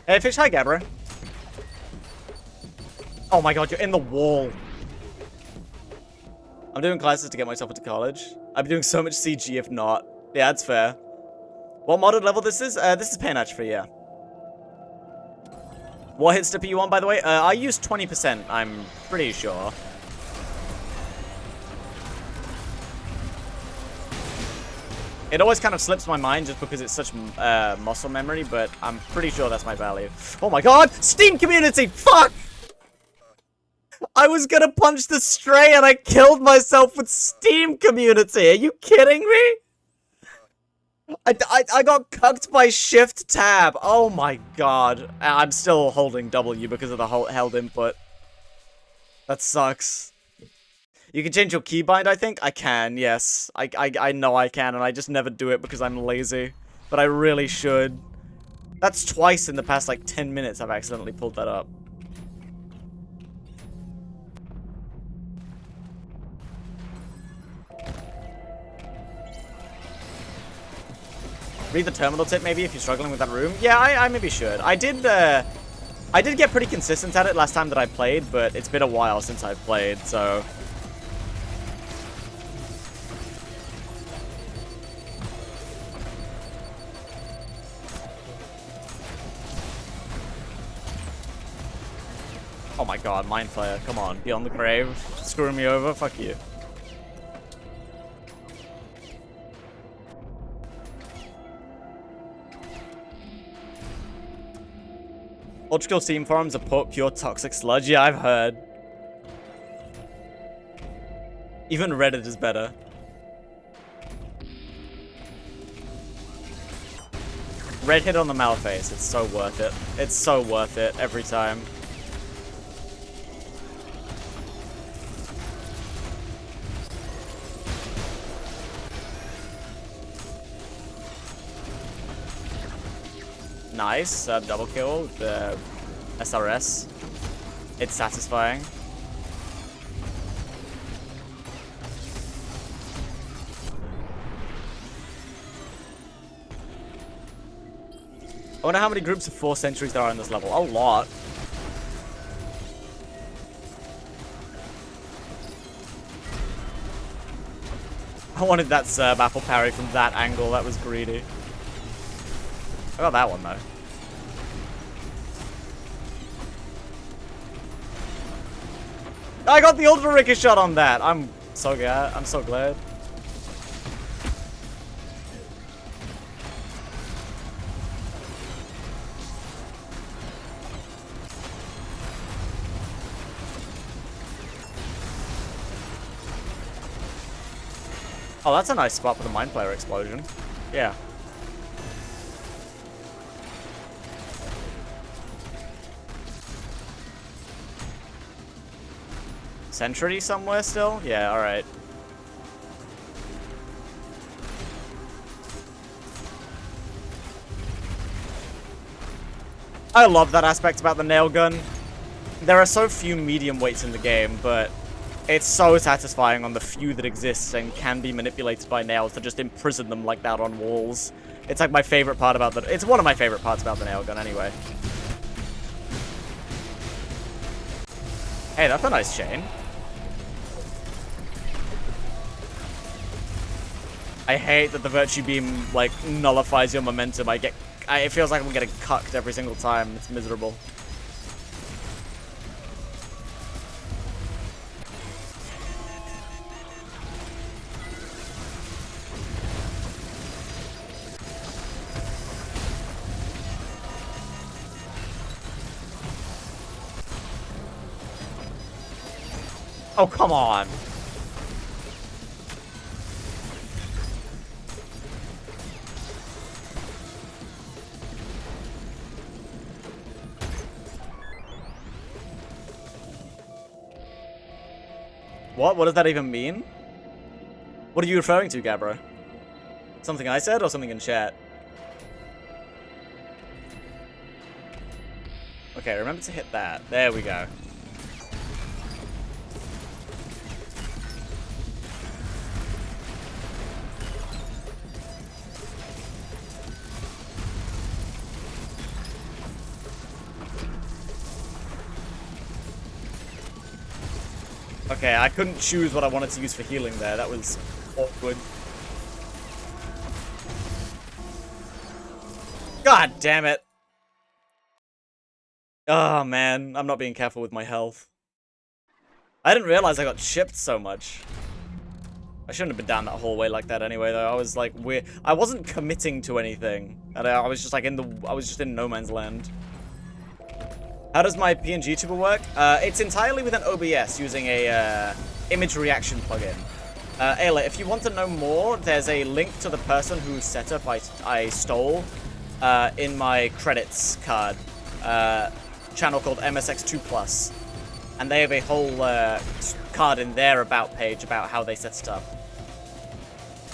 Hey, fish, hi, Gabra. Oh my god, you're in the wall. I'm doing classes to get myself into college. I'd be doing so much CG if not. Yeah, that's fair. What modded level this is? This is Pain Atrophy, yeah. What hit step are you on, by the way? I use 20%, I'm pretty sure. It always kind of slips my mind just because it's such muscle memory, but I'm pretty sure that's my value. Oh my god! Steam community! Fuck! I was gonna punch the stray and I killed myself with Steam community! Are you kidding me? I got cucked by shift tab. Oh my god. I'm still holding W because of the held input. That sucks. You can change your keybind, I think? I can, yes. I know I can, and I just never do it because I'm lazy. But I really should. That's twice in the past, like, 10 minutes I've accidentally pulled that up. Read the terminal tip, maybe, if you're struggling with that room. Yeah, I maybe should. I did get pretty consistent at it last time that I played, but it's been a while since I've played, so... Oh my god, Mind Flayer, come on. Beyond the grave. Screwing me over, fuck you. Electrical steam forms are pure toxic sludge. Yeah, I've heard. Even Reddit is better. Red hit on the Malface. It's so worth it. It's so worth it every time. Nice, double kill with the SRS. It's satisfying. I wonder how many groups of 4 sentries there are in this level. A lot. I wanted that Serb apple parry from that angle. That was greedy. I got that one, though. I got the ultra ricochet shot on that. I'm so glad. I'm so glad. Oh, that's a nice spot for the Mind Flayer explosion. Yeah. Sentry somewhere still? Yeah, alright. I love that aspect about the nail gun. There are so few medium weights in the game, but it's so satisfying on the few that exist and can be manipulated by nails to just imprison them like that on walls. It's like my favorite part about the... It's one of my favorite parts about the nail gun anyway. Hey, that's a nice chain. I hate that the Virtue Beam, like, nullifies your momentum. It feels like I'm getting cucked every single time. It's miserable. Oh, come on. What? What does that even mean? What are you referring to, Gabbro? Something I said or something in chat? Okay, remember to hit that. There we go. Okay, I couldn't choose what I wanted to use for healing there. That was awkward. God damn it. Oh, man. I'm not being careful with my health. I didn't realize I got chipped so much. I shouldn't have been down that hallway like that anyway, though. I was like, weird. I wasn't committing to anything. And I was just like I was just in no man's land. How does my PNG tuber work? It's entirely with an OBS using a image reaction plugin. Ayla, if you want to know more, there's a link to the person whose setup I stole in my credits card. Channel called MSX2+. And they have a whole card in their about page about how they set it up.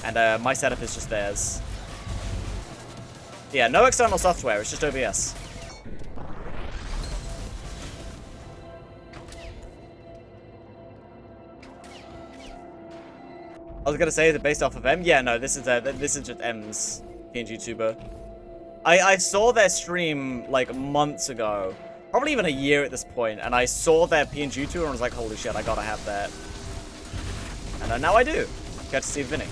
And my setup is just theirs. Yeah, no external software, it's just OBS. I was gonna say, is it based off of M? Yeah, no, this is just M's PNG tuber. I saw their stream like months ago, probably even a year at this point, and I saw their PNG tuber and was like, holy shit, I gotta have that. And now I do. Get to see Vinny.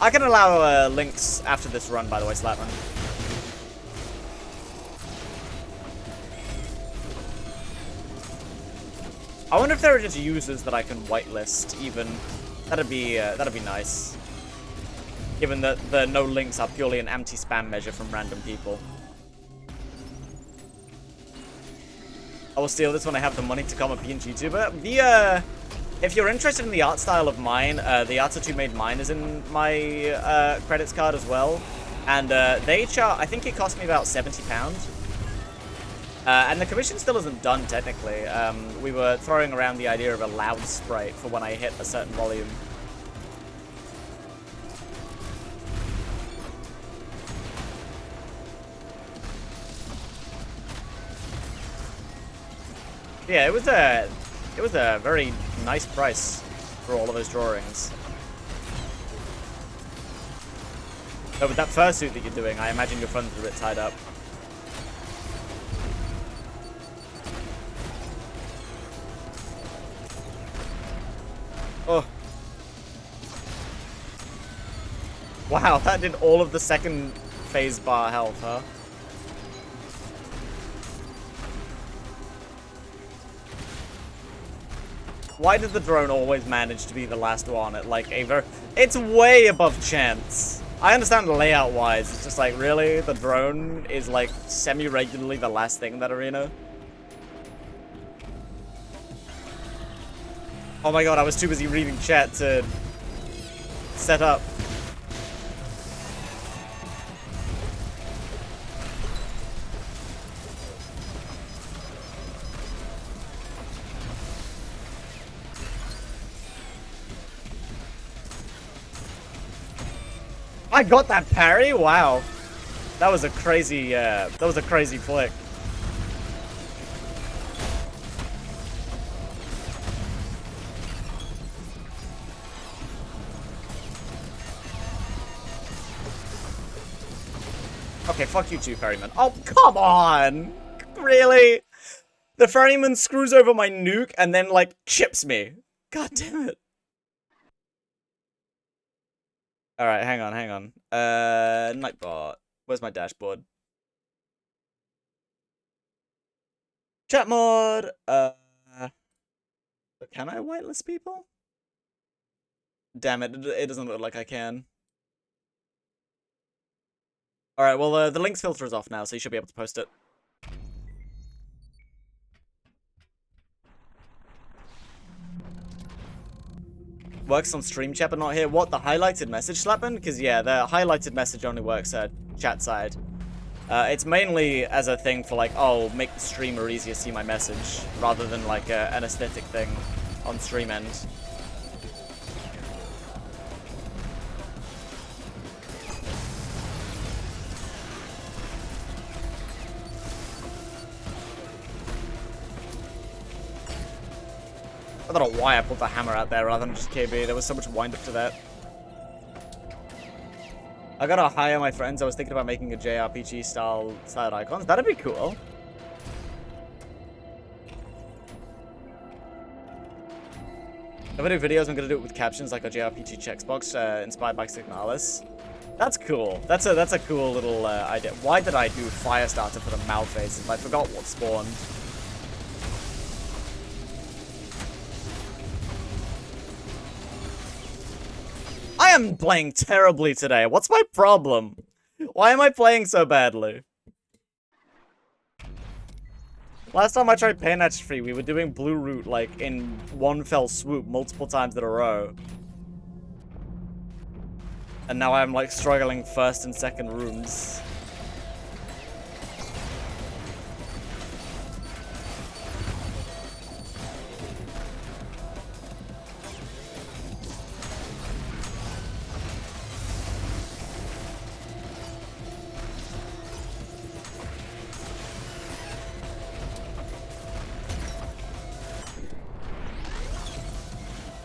I can allow links after this run, by the way, Slapman. I wonder if there are just users that I can whitelist, even. That'd be nice. Given that the no links are purely an anti-spam measure from random people. I will steal this when I have the money to become a PNG tuber. If you're interested in the art style of mine, the artist who made mine is in my credits card as well. And they charge, I think it cost me about £70. And the commission still isn't done, technically. We were throwing around the idea of a loud sprite for when I hit a certain volume. Yeah, it was a very nice price for all of those drawings. But with that fursuit that you're doing, I imagine your funds are a bit tied up. Oh. Wow, that did all of the second phase bar health, huh? Why did the drone always manage to be the last one at like a very... It's way above chance. I understand layout-wise, it's just like, really? The drone is like semi-regularly the last thing in that arena? Oh my god, I was too busy reading chat to set up. I got that parry? Wow. That was a crazy, flick. Okay, fuck you too, Ferryman. Oh, come on! Really? The Ferryman screws over my nuke and then, like, chips me. God damn it. Alright, hang on. Nightbot. Where's my dashboard? Chat mod! Can I whitelist people? Damn it, it doesn't look like I can. Alright, well, the links filter is off now, so you should be able to post it. Works on stream chat but not here. What, the highlighted message, Slapman? Because, yeah, the highlighted message only works at chat side. It's mainly as a thing for, like, oh, make the streamer easier see my message, rather than, like, an aesthetic thing on stream end. I don't know why I pulled the hammer out there rather than just KB. There was so much wind up to that. I gotta hire my friends. I was thinking about making a JRPG style icons. That'd be cool. If I do videos, I'm gonna do it with captions like a JRPG checkbox inspired by Signalis. That's cool. That's a cool little idea. Why did I do Firestarter for the Malphase if I forgot what spawned? I am playing terribly today. What's my problem? Why am I playing so badly? Last time I tried playing Atrophy, we were doing Blue Route like in one fell swoop multiple times in a row. And now I'm like struggling first and second rooms.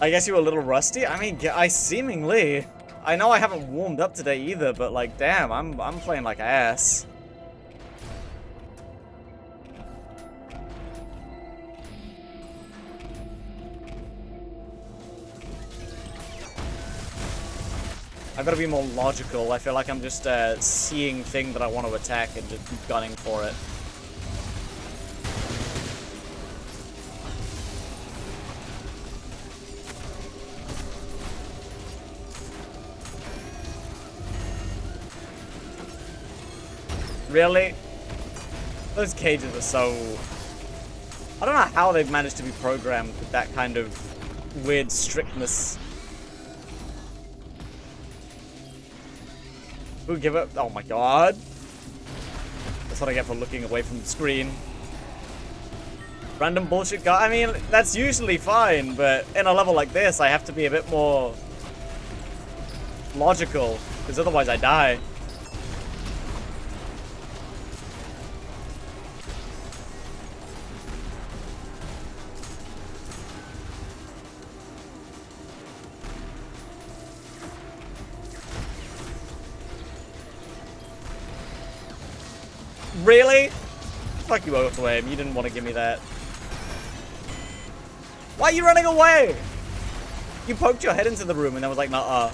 I guess you were a little rusty? I mean, I seemingly... I know I haven't warmed up today either, but like, damn, I'm playing like ass. I've got to be more logical. I feel like I'm just seeing thing that I want to attack and just gunning for it. Really? Those cages are so... I don't know how they've managed to be programmed with that kind of weird strictness. Who give it? Oh my god. That's what I get for looking away from the screen. Random bullshit guy. I mean, that's usually fine, but in a level like this, I have to be a bit more logical, because otherwise I die. Really? Fuck you, Auto-Aim. You didn't want to give me that. Why are you running away? You poked your head into the room and I was like, nah.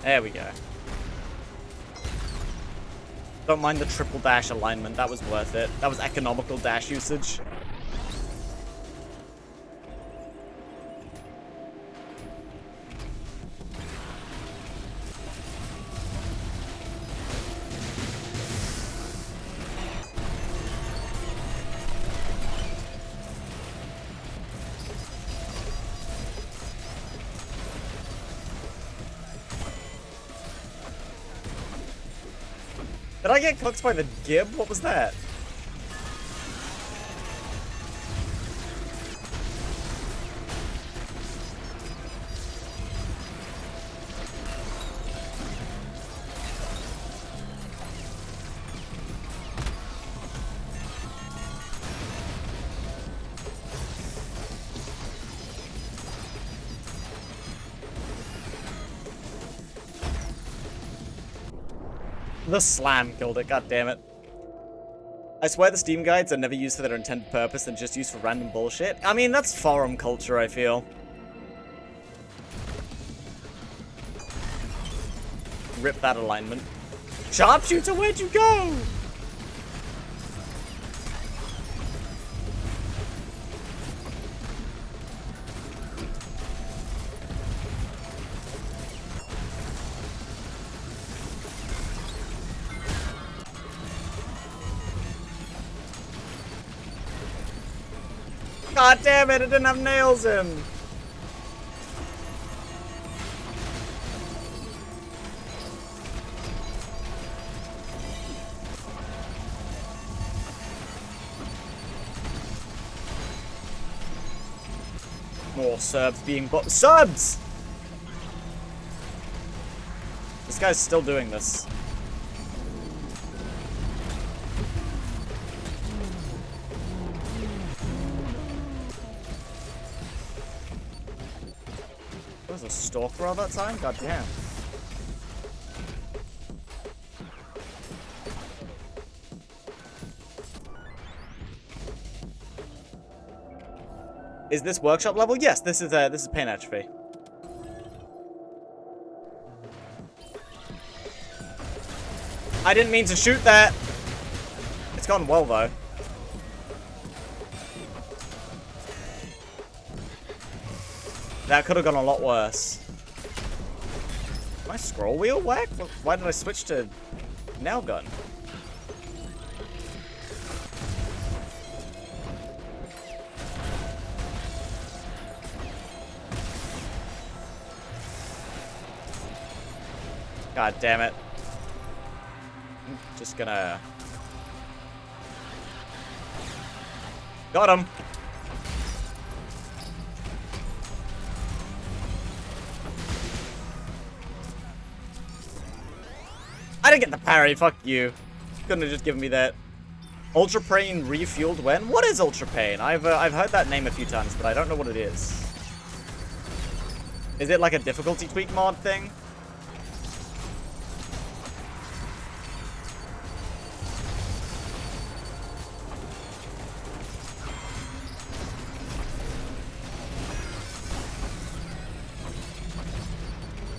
There we go. Don't mind the triple dash alignment, that was worth it. That was economical dash usage. Did I get cooked by the gib? What was that? The slam killed it, god damn it. I swear the Steam guides are never used for their intended purpose and just used for random bullshit. I mean, that's forum culture, I feel. Rip that alignment. Sharpshooter, where'd you go? God damn it, it didn't have nails in. More subs being subs! This guy's still doing this. Was a stalker all that time? God damn. Is this workshop level? Yes, this is pain atrophy. I didn't mean to shoot that. It's gone well though. That could have gone a lot worse. My scroll wheel whack? Why did I switch to nail gun? God damn it. I'm just gonna Got him. I didn't get the parry, fuck you. Couldn't have just given me that. Ultra Pain refueled when? What is Ultra Pain? I've heard that name a few times, but I don't know what it is. Is it like a difficulty tweak mod thing?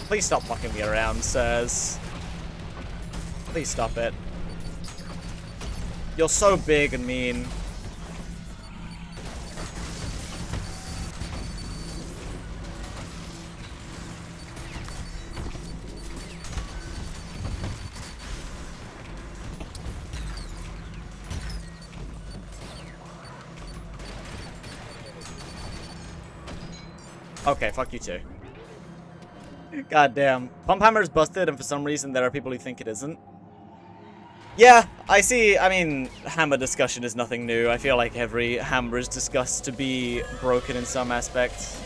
Please stop fucking me around, sirs. Please stop it. You're so big and mean. Okay, fuck you too. God damn. Pump Hammer's busted, and for some reason there are people who think it isn't. Yeah, I see. I mean, hammer discussion is nothing new. I feel like every hammer is discussed to be broken in some aspects.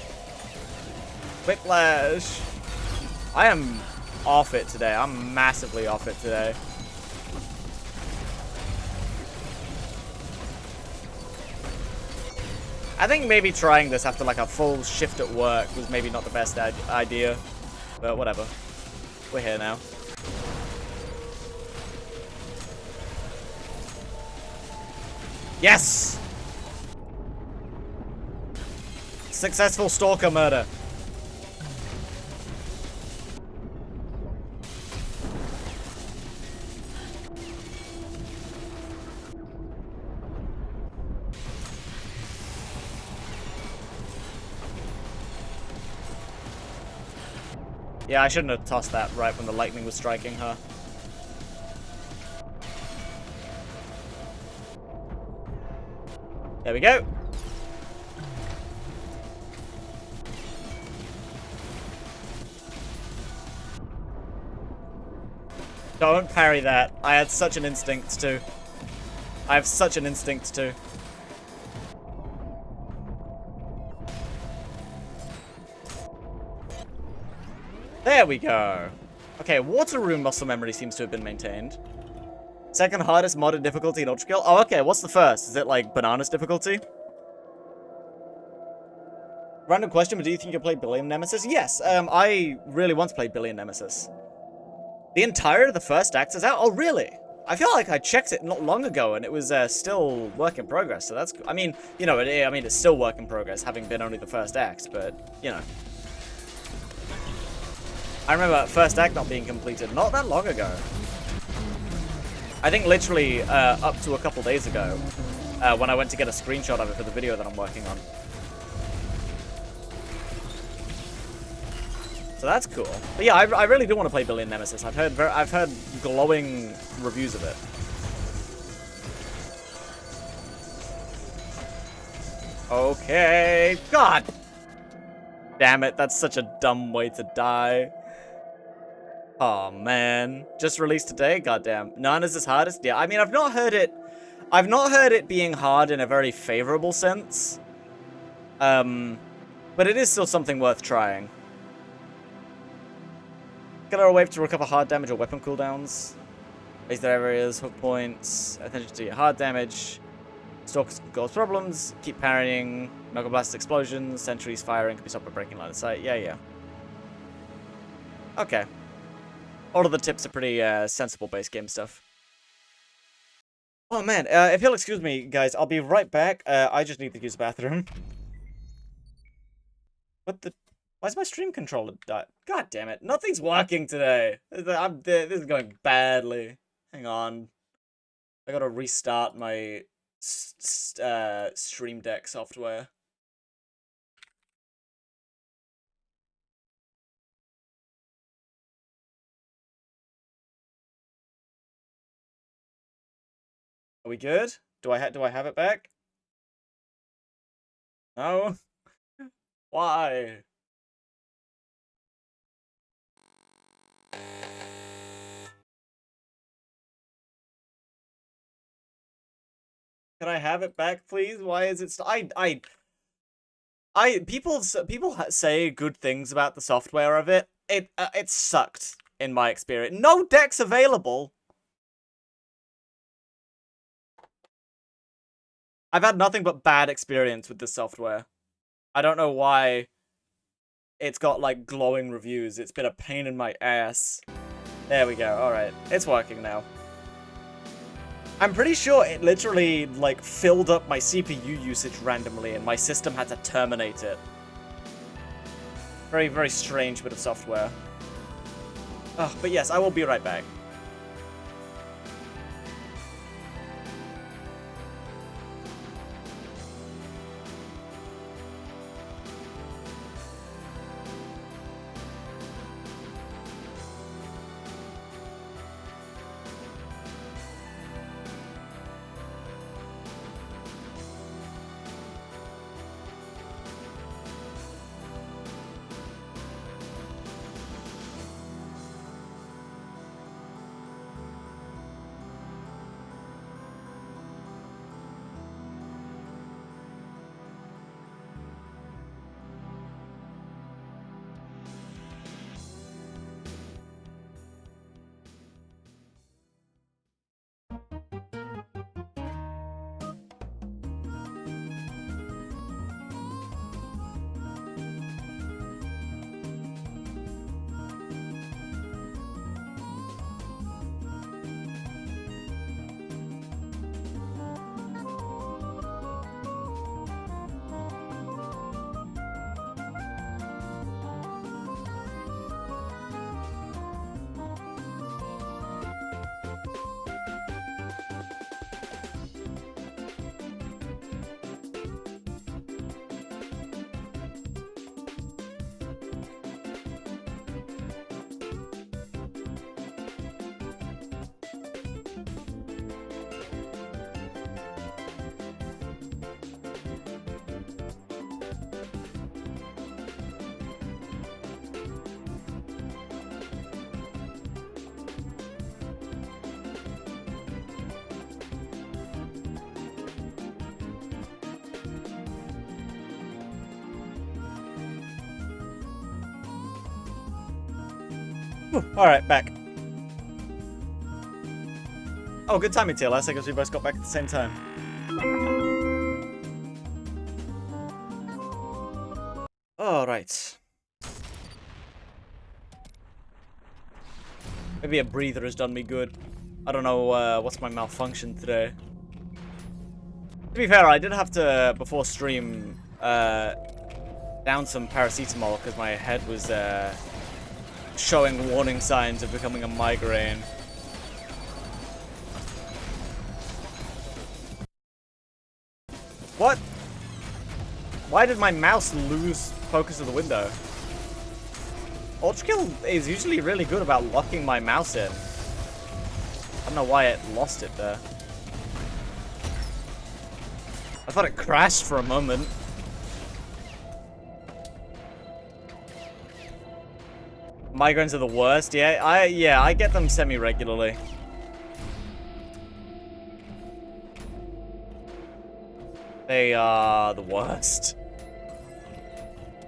Whiplash. I am off it today. I'm massively off it today. I think maybe trying this after like a full shift at work was maybe not the best idea. But whatever. We're here now. Yes! Successful stalker murder. Yeah, I shouldn't have tossed that right when the lightning was striking her. There we go. Don't parry that. I had such an instinct to. I have such an instinct to. There we go. Okay, water room muscle memory seems to have been maintained. Second hardest modded difficulty in Ultra Kill. Oh, okay. What's the first? Is it like bananas difficulty? Random question, but do you think you'll play Billy and Nemesis? Yes. I really want to play Billy and Nemesis. The entire of the first act is out? Oh, really? I feel like I checked it not long ago and it was still work in progress. So that's, I mean, you know, I mean, it's still work in progress, having been only the first act, but, you know. I remember first act not being completed not that long ago. I think literally up to a couple days ago when I went to get a screenshot of it for the video that I'm working on. So that's cool. But yeah, I really do want to play Billy and Nemesis. I've heard glowing reviews of it. Okay. God damn it, that's such a dumb way to die. Oh man. Just released today? Goddamn. None is as hardest? Yeah, I mean I've not heard it being hard in a very favorable sense. But it is still something worth trying. Killer wave to recover hard damage or weapon cooldowns. Raise their areas, hook points, attention to your hard damage. Stalkers can cause problems, keep parrying, knuckle blast explosions, sentries firing can be stopped by breaking line of sight. Yeah. Okay. All of the tips are pretty sensible base game stuff. Oh man, if you'll excuse me, guys, I'll be right back. I just need to use the bathroom. What the? Why is my stream controller die? God damn it. Nothing's working today. This is going badly. Hang on. I gotta restart my Stream Deck software. Are we good? Do I have it back? No? Why? Can I have it back, please? Why is it? People say good things about the software of it. It sucked in my experience. No decks available. I've had nothing but bad experience with this software. I don't know why it's got like glowing reviews. It's been a pain in my ass. There we go. All right, it's working now. I'm pretty sure it literally, like, filled up my CPU usage randomly and my system had to terminate it. Very, very strange bit of software. But yes, I will be right back. Alright, back. Oh, good timing, TLS. I guess we both got back at the same time. Alright. Maybe a breather has done me good. I don't know what's my malfunction today. To be fair, I did have to, before stream, down some paracetamol because my head was showing warning signs of becoming a migraine. What? Why did my mouse lose focus of the window? Ultrakill is usually really good about locking my mouse in. I don't know why it lost it there. I thought it crashed for a moment. Migraines are the worst. Yeah, I get them semi-regularly. They are the worst.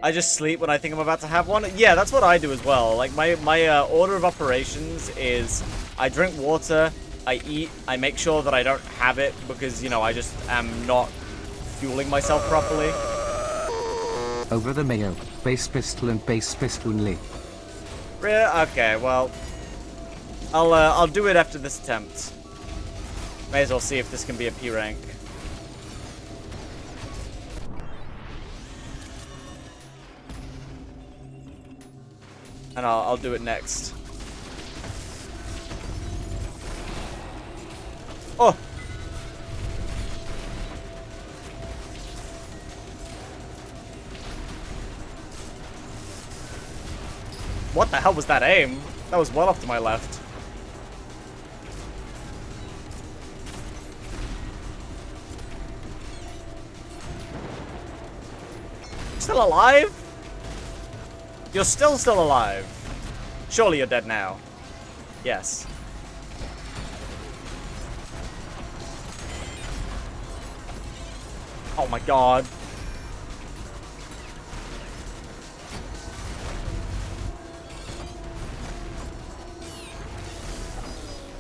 I just sleep when I think I'm about to have one. Yeah, that's what I do as well. Like my order of operations is I drink water, I eat, I make sure that I don't have it because, you know, I just am not fueling myself properly. Over the mayo, base pistol and base pistol only. Okay, well, I'll do it after this attempt. May as well see if this can be a P rank. And I'll do it next. Oh! What the hell was that aim? That was well off to my left. Still alive? You're still alive. Surely you're dead now. Yes. Oh my god.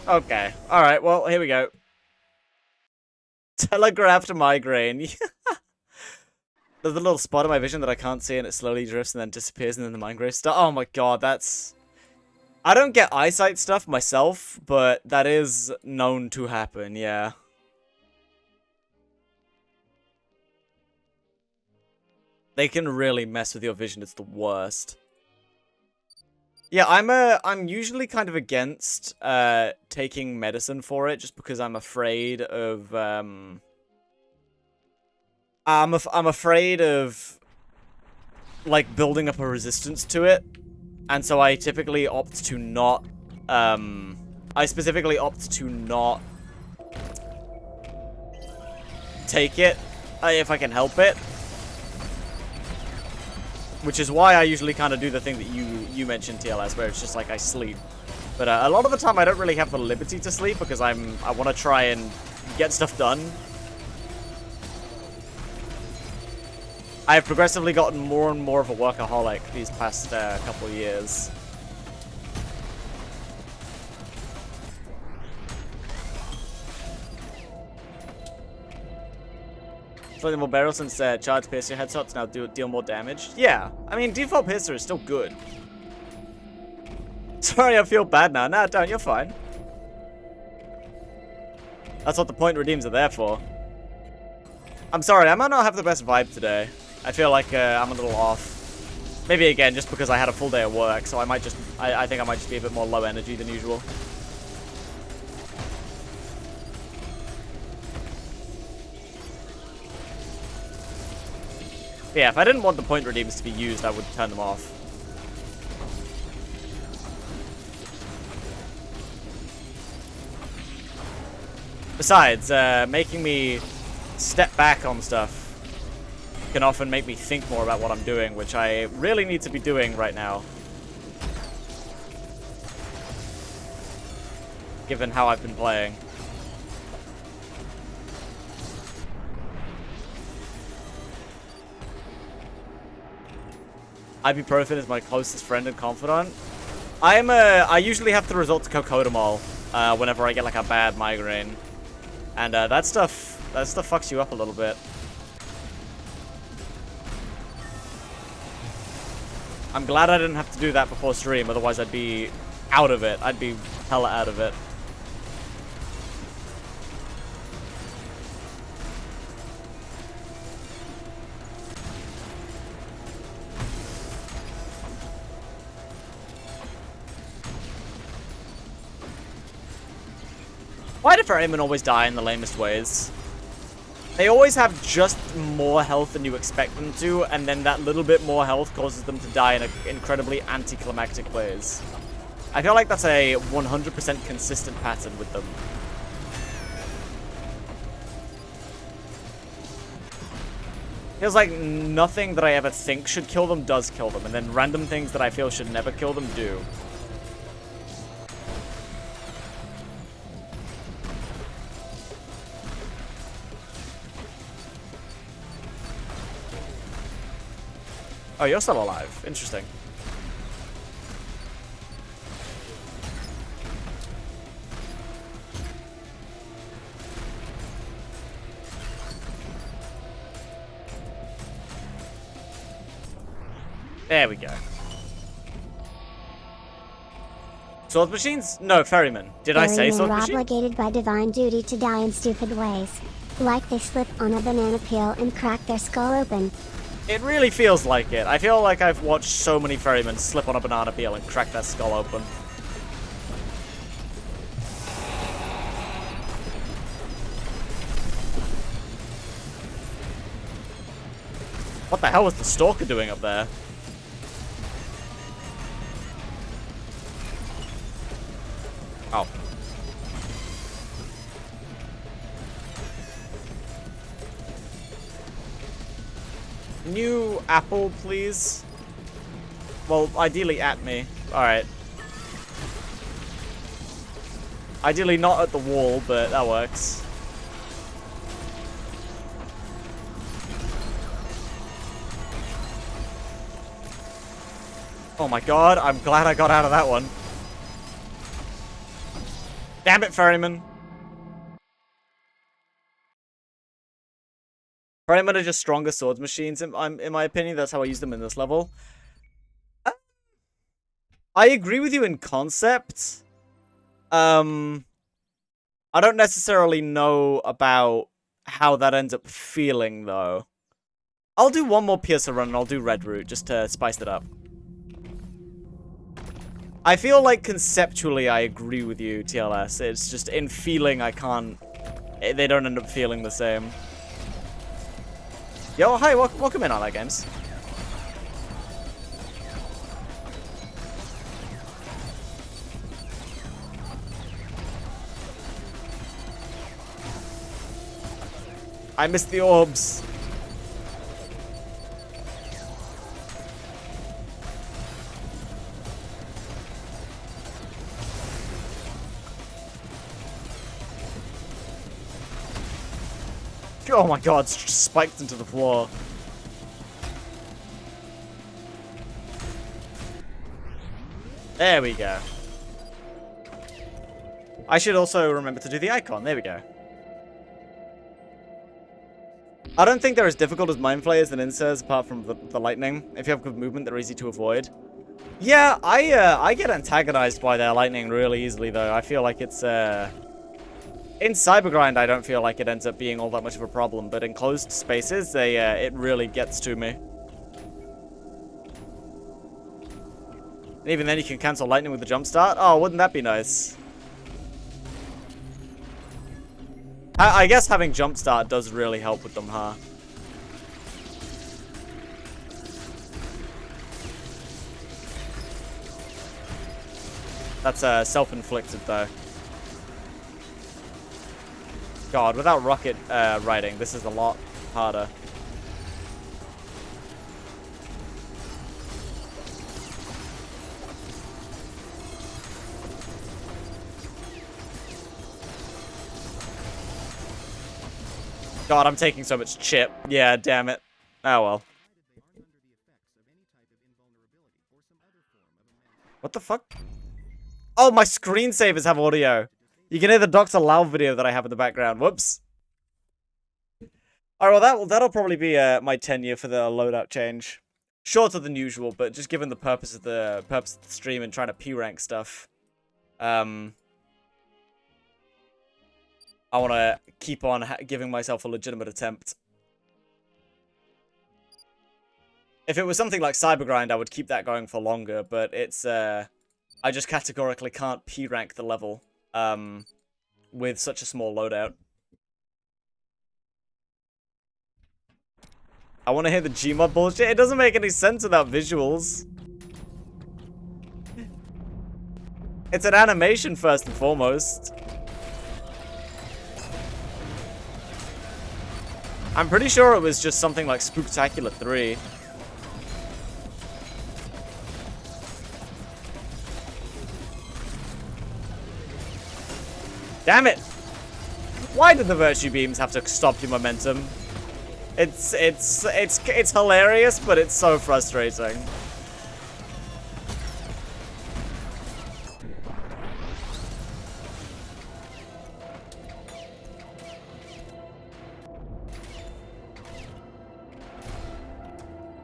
Okay. Alright, well, here we go. Telegraphed migraine. There's a little spot in my vision that I can't see and it slowly drifts and then disappears and then the migraine starts. Oh my god, that's... I don't get eyesight stuff myself, but that is known to happen, yeah. They can really mess with your vision, it's the worst. Yeah, I'm usually kind of against taking medicine for it just because I'm afraid of I'm afraid of like building up a resistance to it. And so I typically opt to not I specifically opt to not take it if I can help it. Which is why I usually kind of do the thing that you mentioned, TLS, where it's just like I sleep. But a lot of the time I don't really have the liberty to sleep because I want to try and get stuff done. I have progressively gotten more and more of a workaholic these past couple of years. Flammable barrel since charge piercer headshots now deal more damage. Yeah, I mean default piercer is still good. Sorry, I feel bad now. Nah, don't. You're fine. That's what the point redeems are there for. I'm sorry, I might not have the best vibe today. I feel like I'm a little off. Maybe again, just because I had a full day of work, so I might just, I think I might just be a bit more low energy than usual. Yeah, if I didn't want the point redeemers to be used, I would turn them off. Besides, making me step back on stuff can often make me think more about what I'm doing, which I really need to be doing right now. Given how I've been playing. Ibuprofen is my closest friend and confidant. I usually have to resort to cocodamol whenever I get like a bad migraine. And that stuff fucks you up a little bit. I'm glad I didn't have to do that before stream, otherwise I'd be out of it. I'd be hella out of it. Why do ferrymen always die in the lamest ways? They always have just more health than you expect them to, and then that little bit more health causes them to die in incredibly anticlimactic ways. I feel like that's a 100% consistent pattern with them. Feels like nothing that I ever think should kill them does kill them, and then random things that I feel should never kill them do. Oh, you're still alive. Interesting. There we go. Sword machines? No, ferrymen. Did I say sword machine? Ferrymen are obligated by divine duty to die in stupid ways. Like they slip on a banana peel and crack their skull open. It really feels like it. I feel like I've watched so many ferrymen slip on a banana peel and crack their skull open. What the hell was the stalker doing up there? Oh. New apple, please. Well, ideally at me. Alright. Ideally not at the wall, but that works. Oh my god, I'm glad I got out of that one. Damn it, Ferryman. Ferrymen are just stronger swords machines, in my opinion. That's how I use them in this level. I agree with you in concept. I don't necessarily know about how that ends up feeling, though. I'll do one more Piercer run and I'll do Red Root just to spice it up. I feel like conceptually I agree with you, TLS. It's just in feeling I can't... They don't end up feeling the same. Yo, hi, welcome in, Allied Games. I missed the orbs. Oh my god, it's just spiked into the floor. There we go. I should also remember to do the icon. There we go. I don't think they're as difficult as Mind Flayers and Inserts, apart from the lightning. If you have good movement, they're easy to avoid. Yeah, I get antagonized by their lightning really easily, though. I feel like it's, in Cybergrind, I don't feel like it ends up being all that much of a problem, but in closed spaces, it really gets to me. And even then, you can cancel lightning with the jump start. Oh, wouldn't that be nice? I guess having jump start does really help with them, huh? That's self-inflicted, though. God, without rocket riding, this is a lot harder. God, I'm taking so much chip. Yeah, damn it. Oh well. What the fuck? Oh, my screensavers have audio. You can hear the Dr. Lau video that I have in the background. Whoops. Alright, well, that'll probably be my tenure for the loadout change. Shorter than usual, but just given the purpose of the stream and trying to P-rank stuff. I want to keep on giving myself a legitimate attempt. If it was something like Cybergrind, I would keep that going for longer, but it's, I just categorically can't P-rank the level, with such a small loadout. I want to hear the Gmod bullshit. It doesn't make any sense without visuals. It's an animation first and foremost. I'm pretty sure it was just something like Spooktacular 3. Damn it! Why did the Virtue Beams have to stop your momentum? It's hilarious, but it's so frustrating.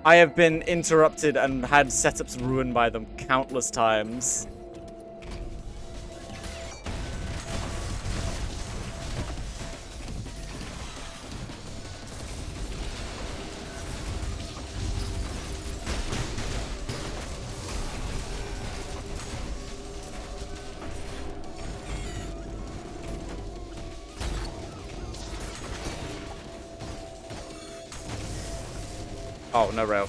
I have been interrupted and had setups ruined by them countless times. Oh, no rail.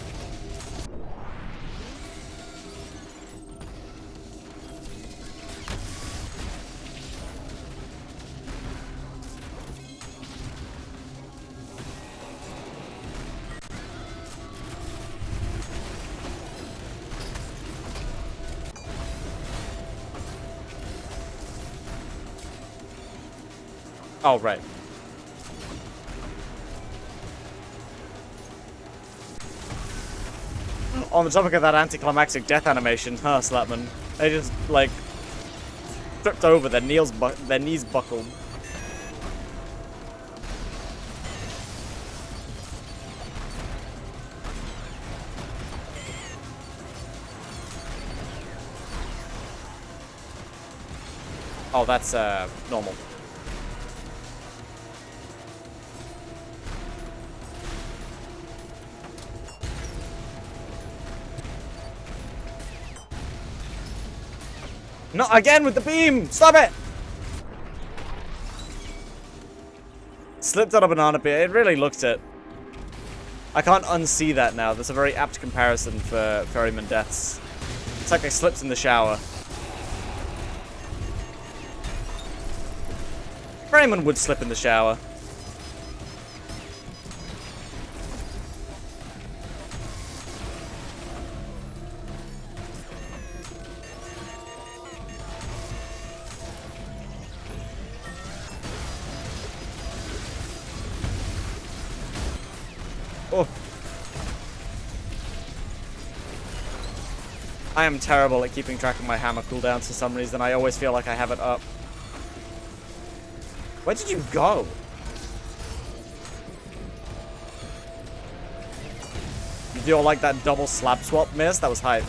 Oh, right. On the topic of that anticlimactic death animation, huh, Slapman? They just, like, tripped over, their knees buckled. Oh, that's, normal. Not again with the beam! Stop it! Slipped on a banana peel. It really looked it. I can't unsee that now. That's a very apt comparison for ferryman deaths. It's like I slipped in the shower. Ferryman would slip in the shower. Oh. I am terrible at keeping track of my hammer cooldowns for some reason. I always feel like I have it up. Where did you go? You feel like that double slap swap miss? That was hype.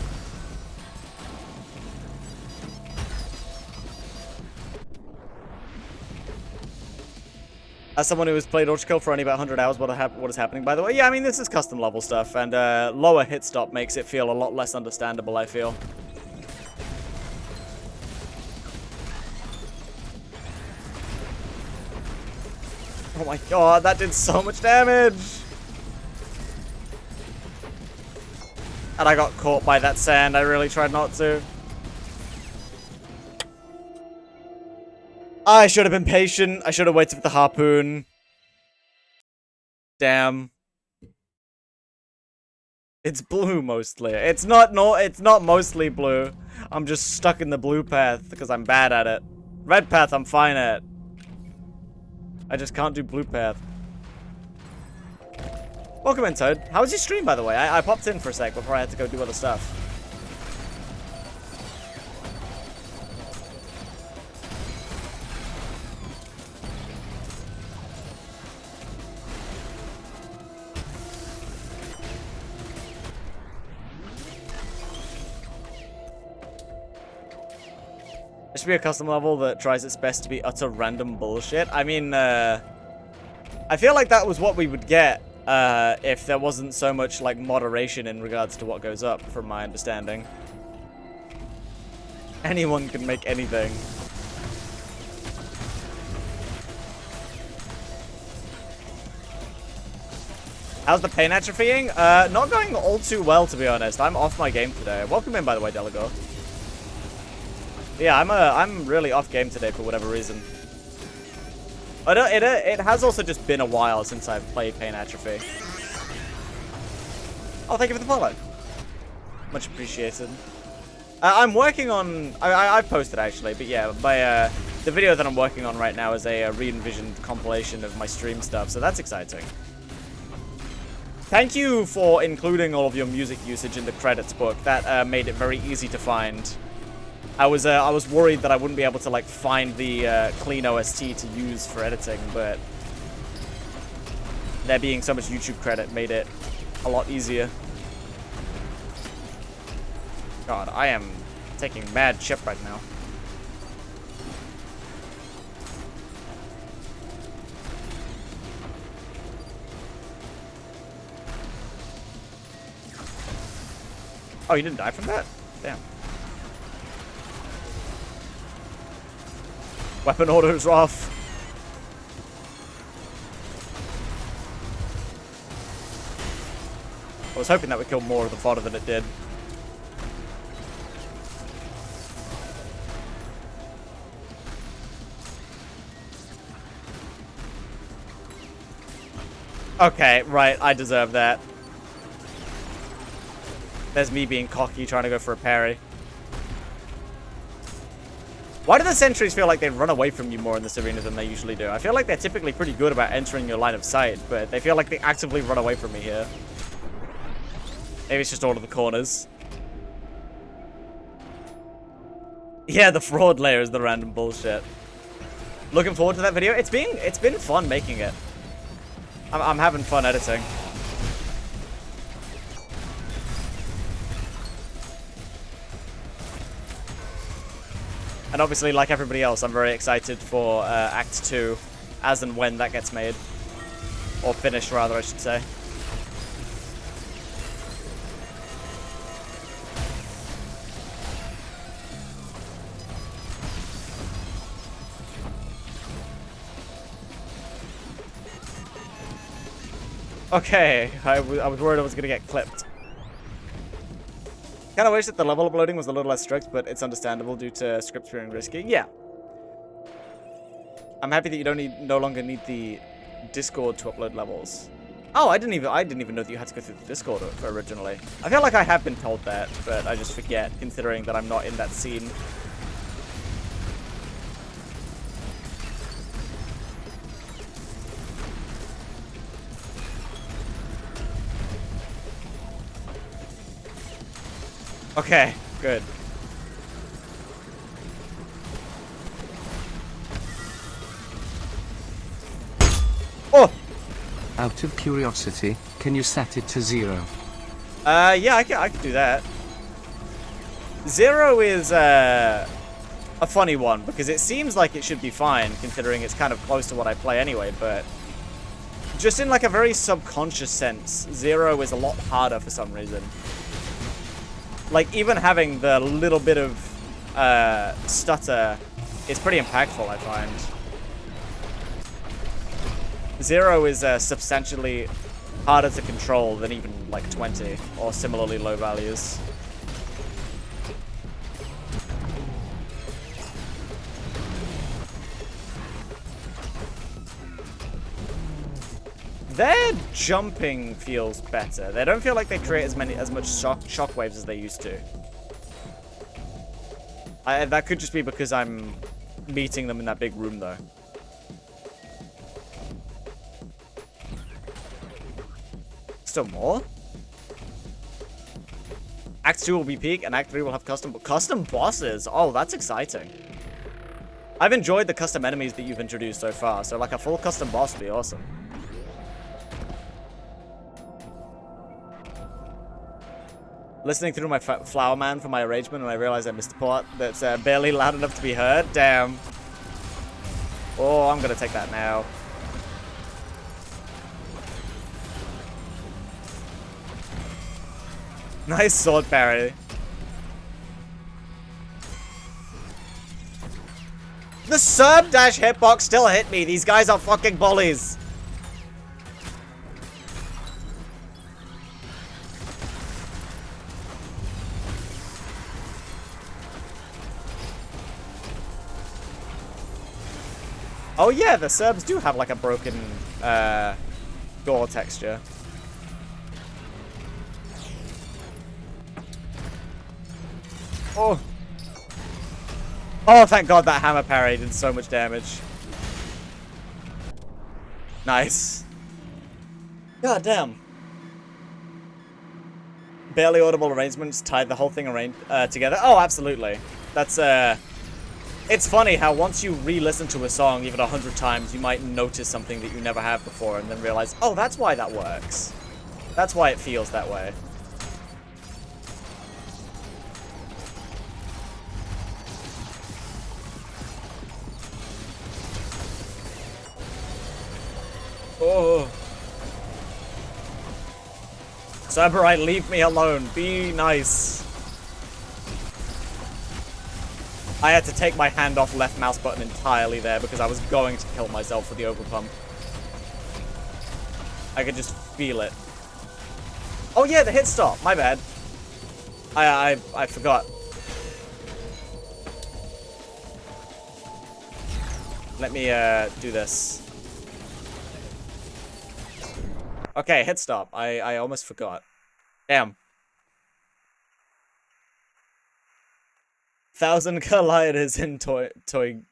As someone who has played Ultra Kill for only about 100 hours, what is happening, by the way? Yeah, I mean, this is custom level stuff, and lower hit stop makes it feel a lot less understandable, I feel. Oh my god, that did so much damage! And I got caught by that sand, I really tried not to. I should have been patient. I should have waited for the harpoon. Damn. It's blue mostly. It's not mostly blue. I'm just stuck in the blue path because I'm bad at it. Red path I'm fine at. I just can't do blue path. Welcome in, Toad. How was your stream, by the way? I popped in for a sec before I had to go do other stuff. There should be a custom level that tries its best to be utter random bullshit. I mean, I feel like that was what we would get if there wasn't so much, like, moderation in regards to what goes up, from my understanding. Anyone can make anything. How's the pain atrophying? Not going all too well, to be honest. I'm off my game today. Welcome in, by the way, Delago. Yeah, I'm really off game today for whatever reason. It has also just been a while since I've played Pain Atrophy. Oh, thank you for the follow. Much appreciated. I'm working on... I've posted, actually, but yeah, the video that I'm working on right now is a re-envisioned compilation of my stream stuff, so that's exciting. Thank you for including all of your music usage in the credits book. That made it very easy to find. I was worried that I wouldn't be able to, like, find the clean OST to use for editing, but there being so much YouTube credit made it a lot easier. God, I am taking mad chip right now. Oh, you didn't die from that? Damn. Weapon orders off. I was hoping that would kill more of the fodder than it did. Okay, right, I deserve that. There's me being cocky, trying to go for a parry. Why do the sentries feel like they run away from you more in this arena than they usually do? I feel like they're typically pretty good about entering your line of sight, but they feel like they actively run away from me here. Maybe it's just all of the corners. Yeah, the fraud layer is the random bullshit. Looking forward to that video. It's been fun making it. I'm having fun editing. And obviously, like everybody else, I'm very excited for Act 2, as and when that gets made. Or finished, rather, I should say. Okay, I was worried I was gonna get clipped. Kinda wish that the level uploading was a little less strict, but it's understandable due to scripts being risky. Yeah. I'm happy that you no longer need the Discord to upload levels. Oh, I didn't even know that you had to go through the Discord originally. I feel like I have been told that, but I just forget, considering that I'm not in that scene. Okay, good. Oh! Out of curiosity, can you set it to 0? Yeah, I can do that. 0 is, a funny one, because it seems like it should be fine, considering it's kind of close to what I play anyway, but just in, like, a very subconscious sense, 0 is a lot harder for some reason. Like, even having the little bit of, stutter is pretty impactful, I find. 0 is, substantially harder to control than even, like, 20, or similarly low values. Their jumping feels better. They don't feel like they create as much shockwaves as they used to. That could just be because I'm meeting them in that big room, though. Still more? Act 2 will be peak, and Act 3 will have custom bosses. Oh, that's exciting. I've enjoyed the custom enemies that you've introduced so far, so like a full custom boss would be awesome. Listening through my Flower Man for my arrangement, and I realized I missed the part that's barely loud enough to be heard. Damn. Oh, I'm gonna take that now. Nice sword parry. The sub dash hitbox still hit me. These guys are fucking bullies. Oh yeah, the Serbs do have like a broken door texture. Oh. Oh, thank God that hammer parry did so much damage. Nice. God damn. Barely audible arrangements tied the whole thing together. Oh, absolutely. That's it's funny how once you re-listen to a song even 100 times, you might notice something that you never have before and then realize, oh, that's why that works. That's why it feels that way. Oh. Samurai, leave me alone. Be nice. I had to take my hand off left mouse button entirely there because I was going to kill myself with the overpump. I could just feel it. Oh yeah, the hit stop. My bad. I forgot. Let me do this. Okay, hit stop. I almost forgot. Damn. 1,000 colliders in Toignor?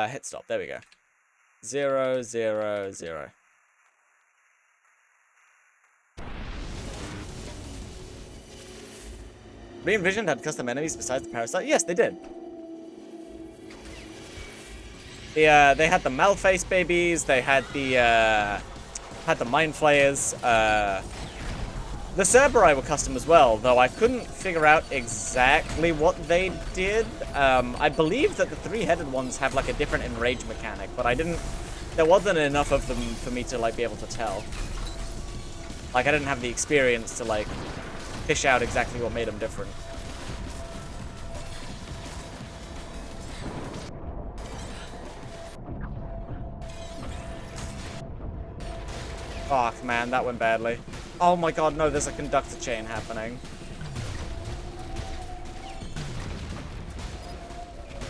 Hit stop. There we go. 0, 0, 0. Re-Envisioned had custom enemies besides the Parasite? Yes, they did. They had the Malface babies, they had the Mind Flayers, the Cerberus were custom as well, though I couldn't figure out exactly what they did. I believe that the three-headed ones have like a different enrage mechanic, but there wasn't enough of them for me to like be able to tell. Like I didn't have the experience to like fish out exactly what made them different. Fuck, man, that went badly. Oh my god, no, there's a conductor chain happening.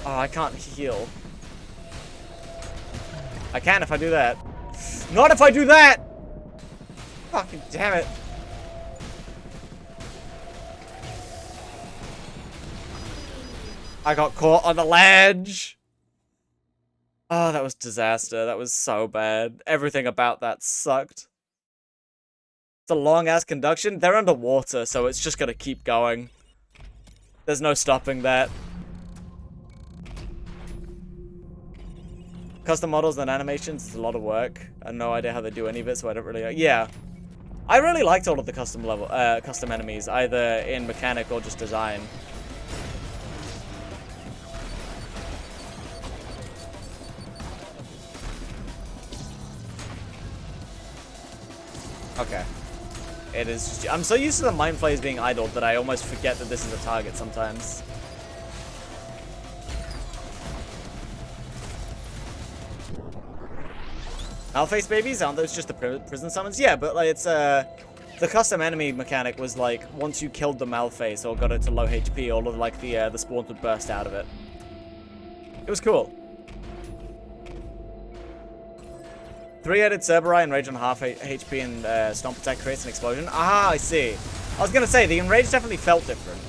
Oh, I can't heal. I can if I do that. Not if I do that! Fucking damn it. I got caught on the ledge. Oh, that was disaster. That was so bad. Everything about that sucked. It's a long-ass conduction. They're underwater, so it's just gonna keep going. There's no stopping that. Custom models and animations is a lot of work. I have no idea how they do any of it, so I don't really... Yeah. I really liked all of the custom enemies, either in mechanic or just design. Okay. It is just... I'm so used to the Mind Flayers being idled that I almost forget that this is a target sometimes. Malface babies? Aren't those just the prison summons? Yeah, but like it's the custom enemy mechanic was like once you killed the Malface or got it to low HP, all of like the spawns would burst out of it. It was cool. Three-headed Cerberus enrage on half HP and stomp attack creates an explosion. Ah, I see. I was gonna say the enrage definitely felt different.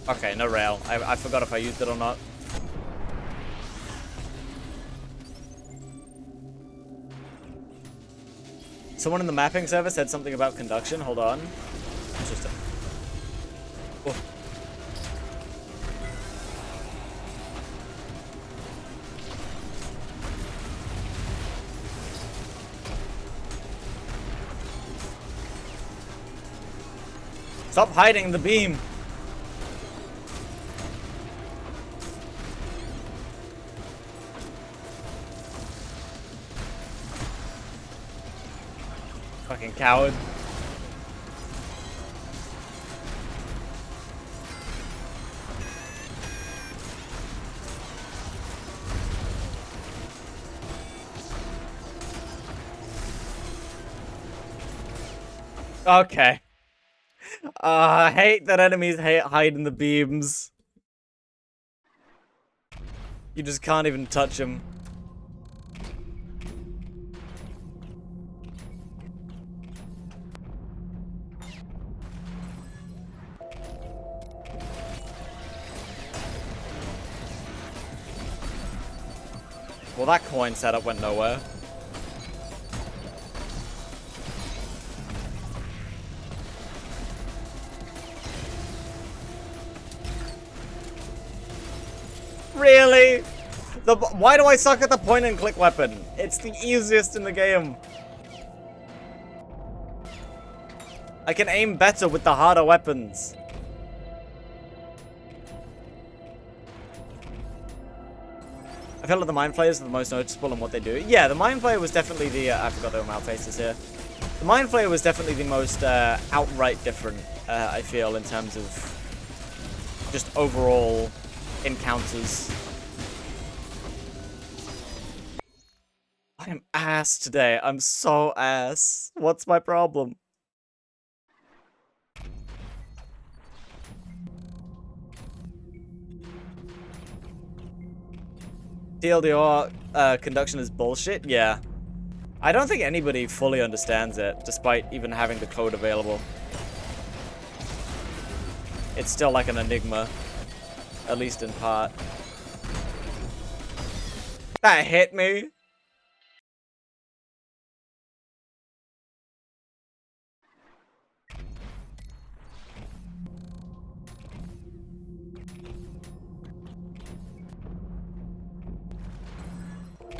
Okay, no rail. I forgot if I used it or not. Someone in the mapping server said something about conduction. Hold on. It's just a... Oh. Stop hiding the beam. Fucking coward. Okay. I hate that enemies hide in the beams. You just can't even touch them. Well, that coin setup went nowhere. Really? Why do I suck at the point and click weapon? It's the easiest in the game. I can aim better with the harder weapons. I feel like the Mind Flayers are the most noticeable in what they do. Yeah, the Mind Flayer was definitely the... I forgot there were Malfaces here. The Mind Flayer was definitely the most outright different, I feel, in terms of just overall encounters. I am ass today. I'm so ass. What's my problem? TLDR, conduction is bullshit? Yeah. I don't think anybody fully understands it, despite even having the code available. It's still like an enigma, at least in part. That hit me.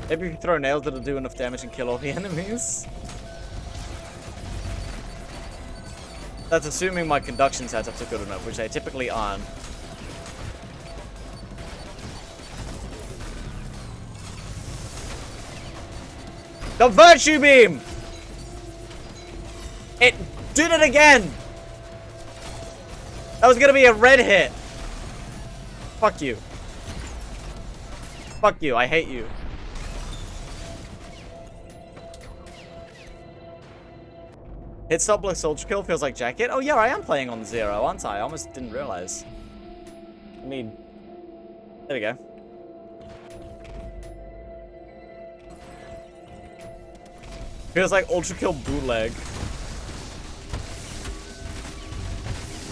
Maybe if you throw nails, it'll do enough damage and kill all the enemies. That's assuming my conduction setups are good enough, which they typically aren't. The Virtue Beam! It did it again! That was gonna be a red hit. Fuck you. Fuck you, I hate you. Hit stop plus soldier kill feels like jacket. Oh yeah, I am playing on 0, aren't I? I almost didn't realize. I mean, there we go. Feels like ultra kill bootleg.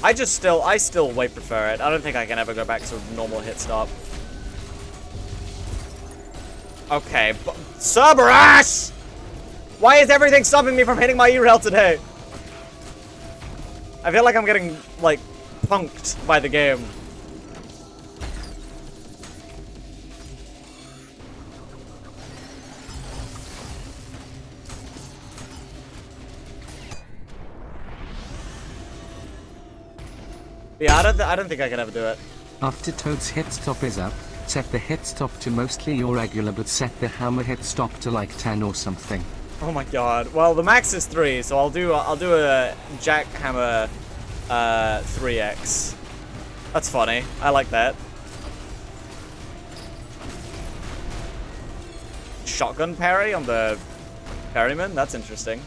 I still way prefer it. I don't think I can ever go back to normal hit stop. Okay, Cerberus! Why is everything stopping me from hitting my E-rail today? I feel like I'm getting, like, punked by the game. Yeah, I don't think I can ever do it. After Toad's hit stop is up, set the hit stop to mostly your regular, but set the hammer hit stop to like 10 or something. Oh my god. Well, the max is 3, so I'll do a jackhammer 3x. That's funny. I like that. Shotgun parry on the Perryman? That's interesting.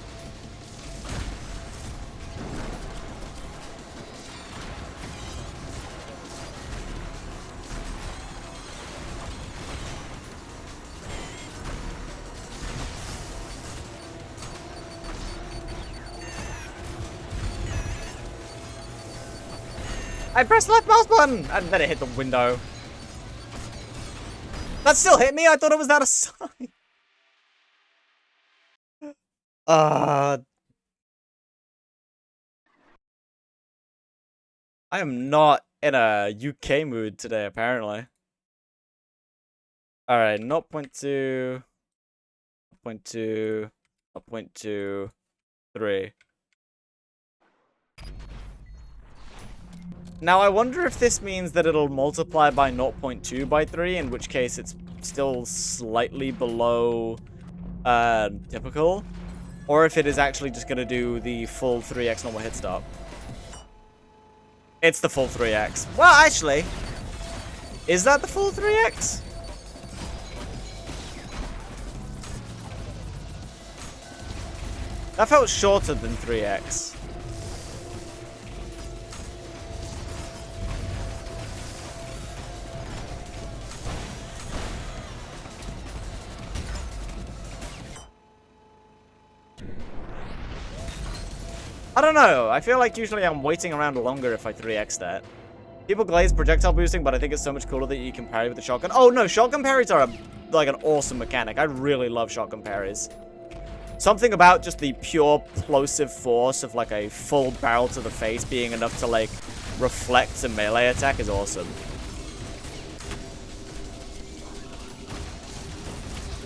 I pressed left mouse button! And then it hit the window. That still hit me? I thought it was out of sight. I am not in a UK mood today, apparently. Alright, 0.2, 0.2, 0.2, 3. Now, I wonder if this means that it'll multiply by 0.2 by 3, in which case it's still slightly below typical, or if it is actually just going to do the full 3x normal hit stop. It's the full 3x. Well, actually, is that the full 3x? That felt shorter than 3x. I don't know. I feel like usually I'm waiting around longer if I 3x that. People glaze projectile boosting, but I think it's so much cooler that you can parry with the shotgun. Oh no, shotgun parries are like an awesome mechanic. I really love shotgun parries. Something about just the pure plosive force of like a full barrel to the face being enough to like reflect a melee attack is awesome.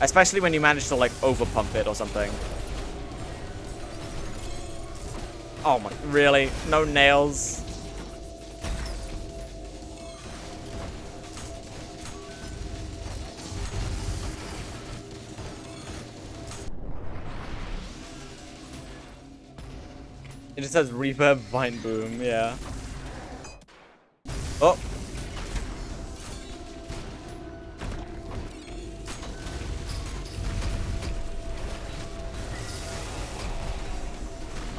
Especially when you manage to like overpump it or something. Oh my, really? No nails? It just says reverb vine boom, yeah. Oh.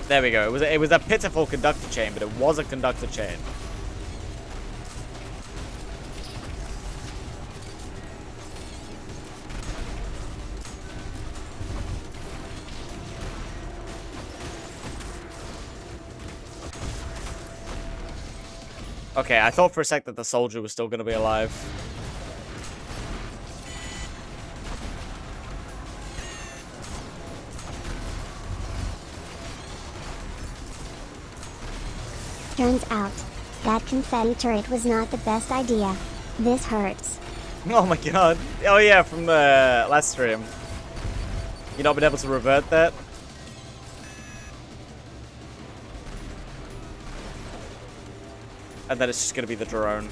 There we go. It was a pitiful conductor chain, but it was a conductor chain. Okay, I thought for a sec that the soldier was still gonna be alive. Turns out, that confetti turret was not the best idea. This hurts. Oh my god. Oh yeah, from the last stream. You not been able to revert that? And then it's just gonna be the drone.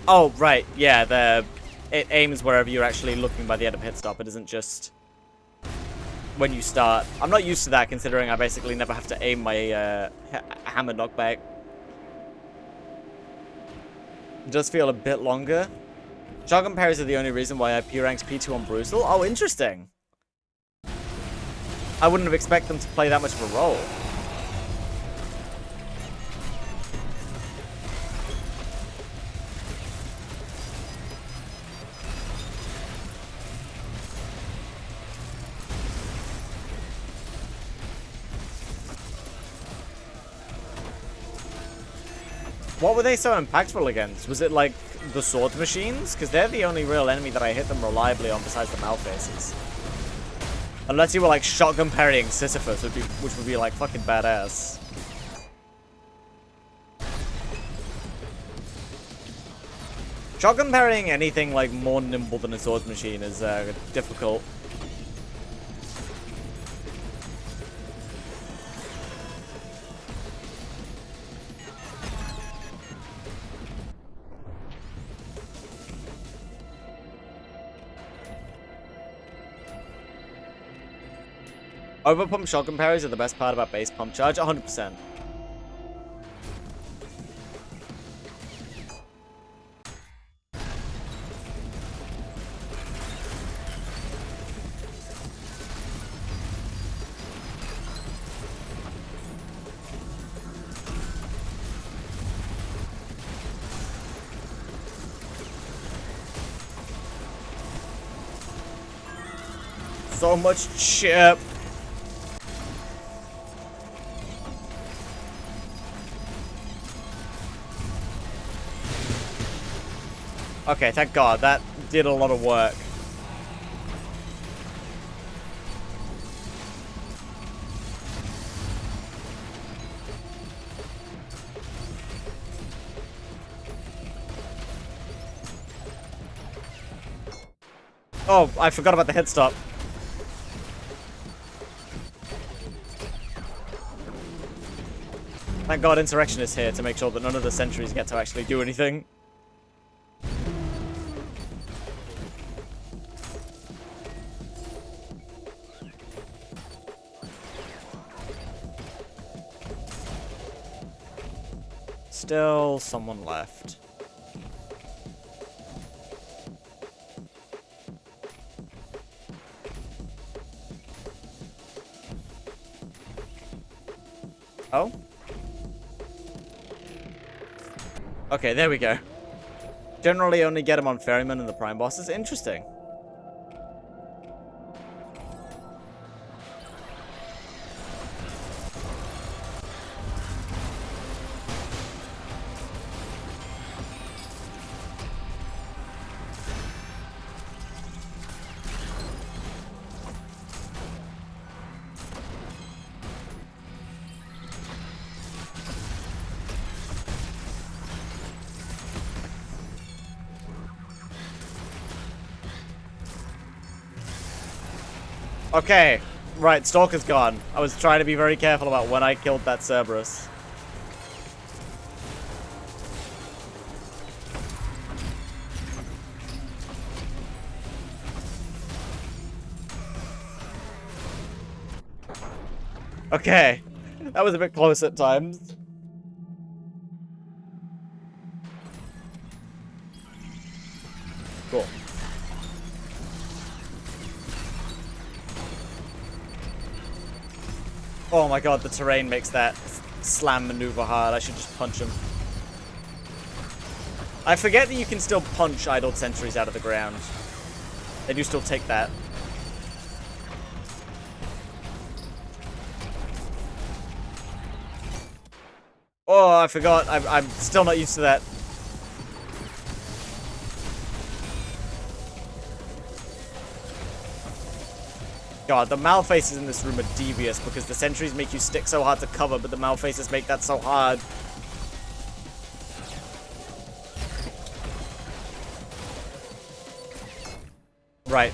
Oh, right, yeah, it aims wherever you're actually looking by the end of hit stop. It isn't just when you start. I'm not used to that, considering I basically never have to aim my hammer knockback. It does feel a bit longer. Shotgun parries are the only reason why I P-ranks P2 on Brutal. Oh, interesting. I wouldn't have expected them to play that much of a role. What were they so impactful against? Was it like the sword machines? Because they're the only real enemy that I hit them reliably on besides the Malfaces. Unless you were like shotgun parrying Sisyphus, which would be like fucking badass. Shotgun parrying anything like more nimble than a sword machine is difficult. Overpump shotgun parries are the best part about base pump charge, 100%. So much chip. Okay, thank God. That did a lot of work. Oh, I forgot about the hit stop. Thank God Insurrection is here to make sure that none of the sentries get to actually do anything. Still someone left. Oh? Okay, there we go. Generally only get him on Ferryman and the Prime bosses. Interesting. Okay, right, Stalker's gone. I was trying to be very careful about when I killed that Cerberus. Okay, that was a bit close at times. Cool. Oh my God, the terrain makes that slam maneuver hard. I should just punch him. I forget that you can still punch idled sentries out of the ground. They do still take that. Oh, I forgot. I'm still not used to that. God, the Malfaces in this room are devious because the sentries make you stick so hard to cover, but the Malfaces make that so hard. Right.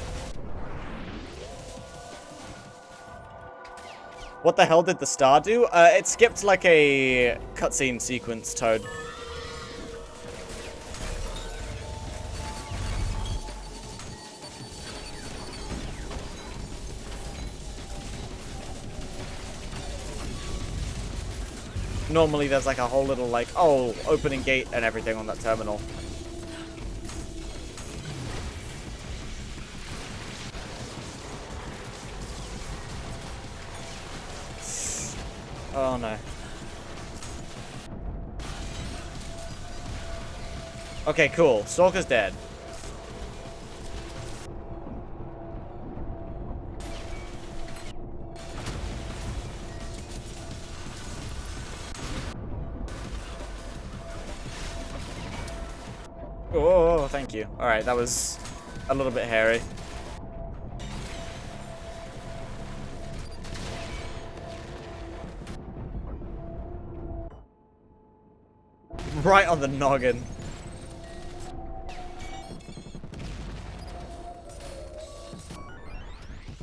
What the hell did the star do? It skipped like a cutscene sequence, Toad. Normally there's like a whole little like, oh, opening gate and everything on that terminal. Oh no. Okay, cool. Stalker's dead. Oh, thank you. Alright, that was a little bit hairy. Right on the noggin.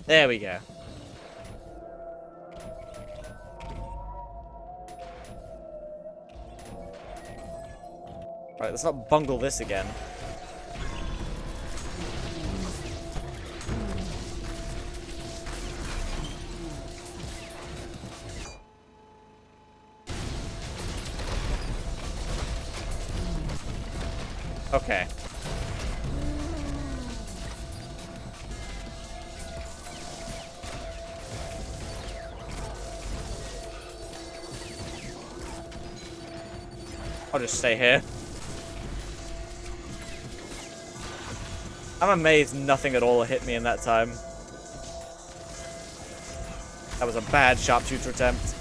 There we go. Right, let's not bungle this again. Okay. I'll just stay here. I'm amazed nothing at all hit me in that time. That was a bad sharpshooter attempt.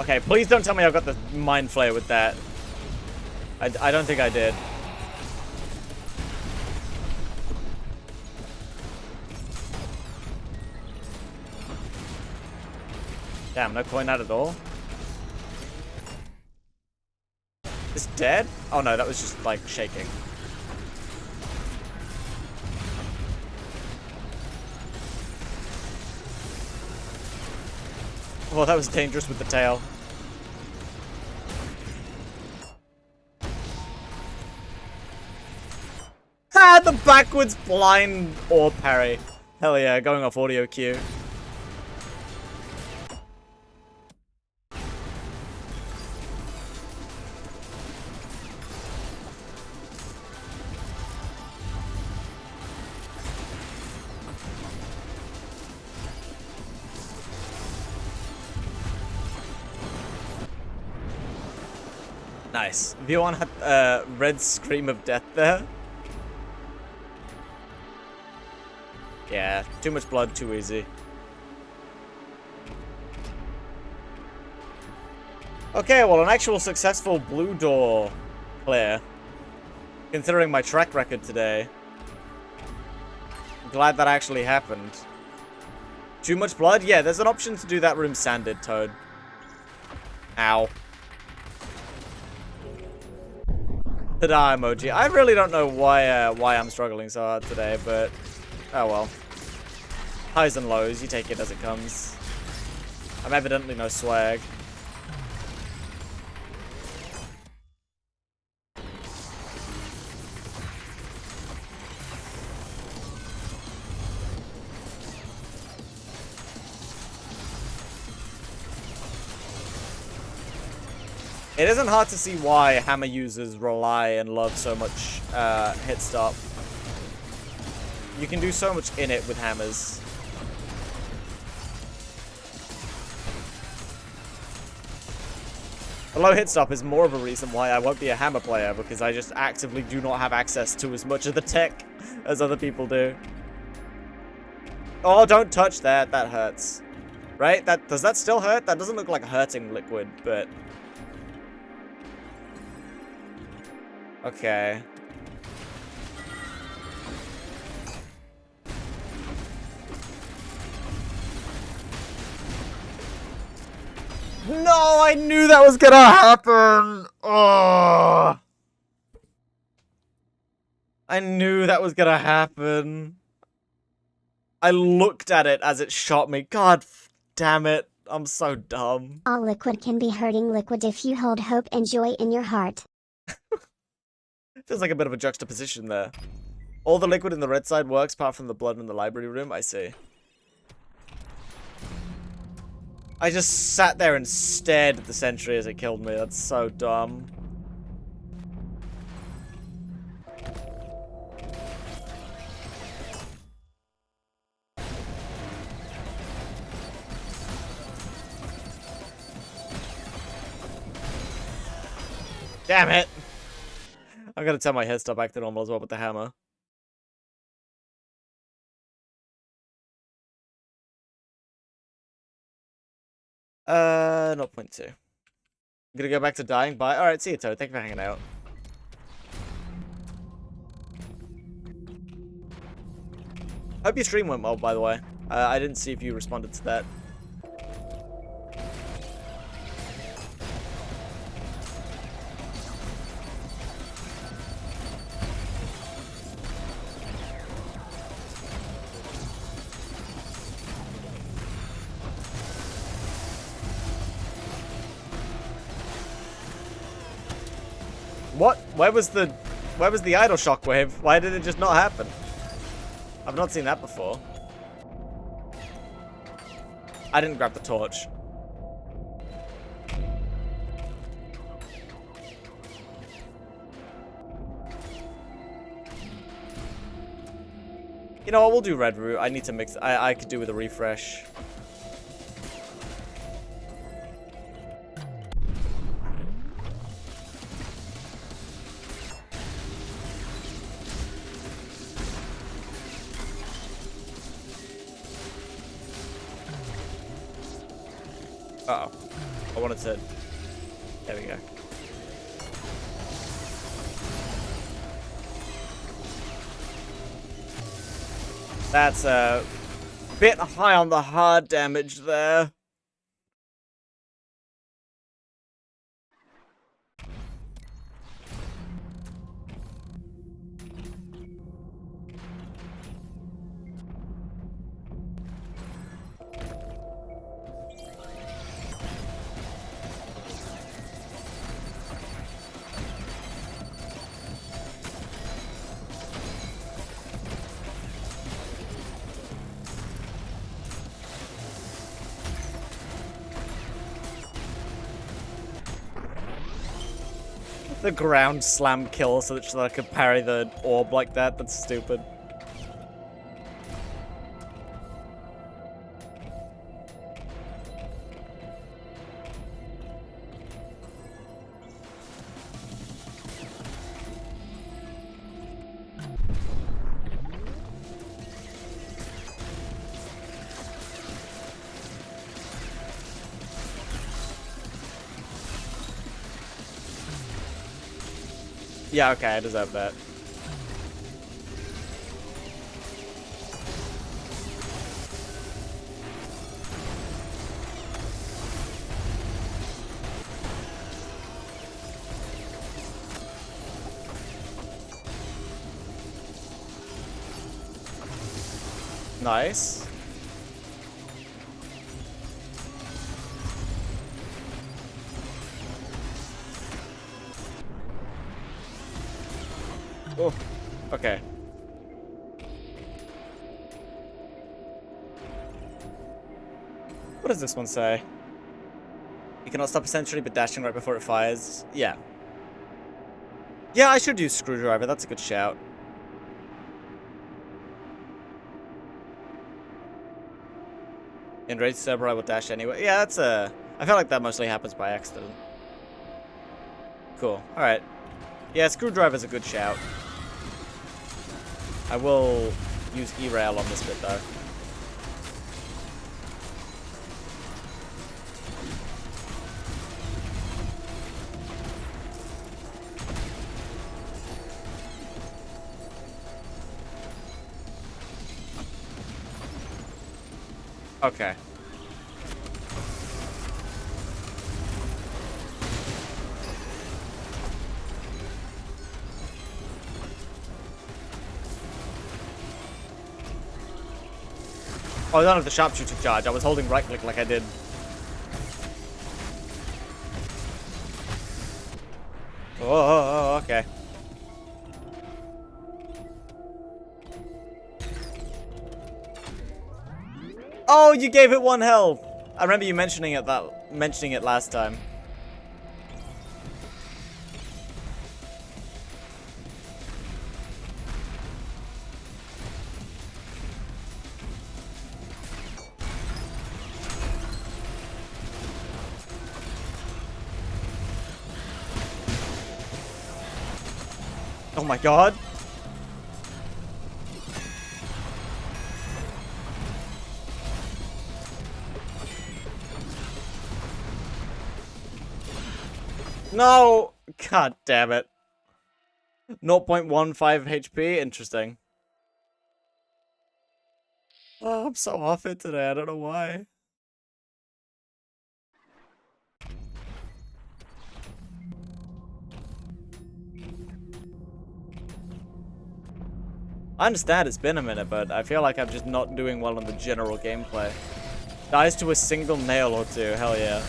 Okay, please don't tell me I got the Mind Flayer with that. I don't think I did. Damn, no coin out at all. It's dead? Oh no, that was just like shaking. Well, that was dangerous with the tail. Ah, the backwards blind or parry. Hell yeah, going off audio cue. Nice. V1 had red scream of death there. Yeah, too much blood, too easy. Okay, well, an actual successful blue door clear. Considering my track record today. I'm glad that actually happened. Too much blood? Yeah, there's an option to do that room sanded, Toad. Ow. Ta-da emoji. I really don't know why I'm struggling so hard today, but oh well. Highs and lows, you take it as it comes. I'm evidently no swag. It isn't hard to see why hammer users rely and love so much hit stop. You can do so much in it with hammers. A low hit stop is more of a reason why I won't be a hammer player, because I just actively do not have access to as much of the tech as other people do. Oh, don't touch that. That hurts. Right? Does that still hurt? That doesn't look like a hurting liquid, but... Okay. No, I knew that was gonna happen! Oh! I knew that was gonna happen. I looked at it as it shot me. God damn it. I'm so dumb. All liquid can be hurting liquid if you hold hope and joy in your heart. Feels like a bit of a juxtaposition there. All the liquid in the red side works apart from the blood in the library room. I see. I just sat there and stared at the sentry as it killed me. That's so dumb. Damn it! I'm gonna turn my head stop back to normal as well with the hammer. 0.2. I'm gonna go back to dying. Bye. Alright, see you, Toad. Thank you for hanging out. Hope your stream went well, by the way. I didn't see if you responded to that. What? Where was the idle shockwave? Why did it just not happen? I've not seen that before. I didn't grab the torch. You know what, we'll do red root. I need to mix. I could do with a refresh. Uh-oh. I wanted to... There we go. That's a bit high on the hard damage there. The ground slam kill so that I could parry the orb like that. That's stupid. Yeah, okay, I deserve that. Nice. Oh, okay. What does this one say? You cannot stop a sentry but dashing right before it fires. Yeah. Yeah, I should use screwdriver. That's a good shout. In race server, I will dash anyway. Yeah, that's a... I feel like that mostly happens by accident. Cool. Alright. Yeah, screwdriver's a good shout. I will use E-rail on this bit, though. Okay. Oh, I don't have the sharpshooter charge. I was holding right click like I did. Oh, okay. Oh, you gave it 1 health. I remember you mentioning it last time. Oh my god. No! God damn it. 0.15 HP? Interesting. Oh, I'm so off it today. I don't know why. I understand it's been a minute, but I feel like I'm just not doing well on the general gameplay. Dies to a single nail or two. Hell yeah.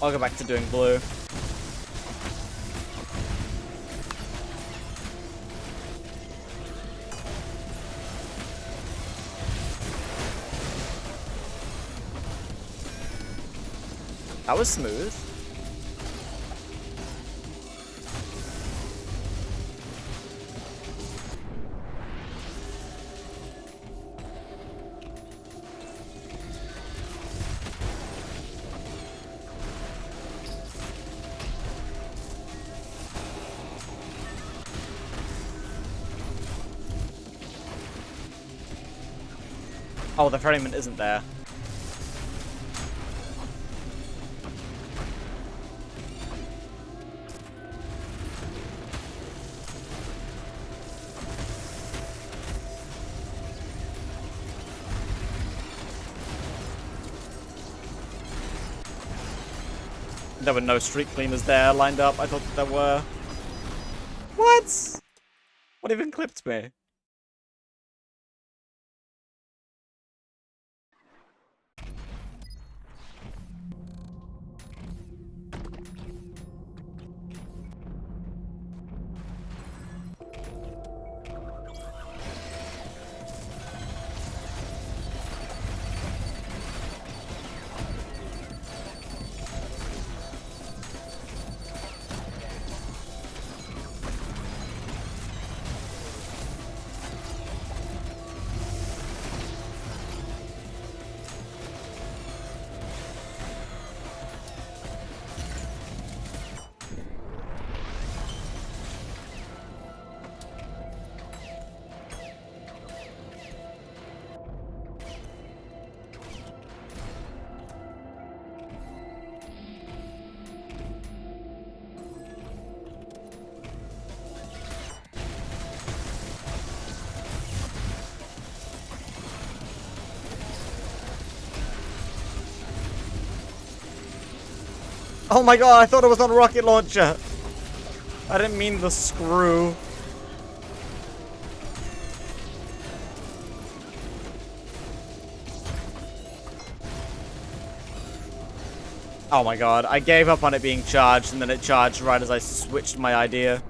I'll go back to doing blue. That was smooth. Oh, the ferryman isn't there. There were no street cleaners there lined up. I thought there were. What? What even clipped me? Oh my god, I thought it was on a rocket launcher. I didn't mean the screw. Oh my god, I gave up on it being charged, and then it charged right as I switched my idea.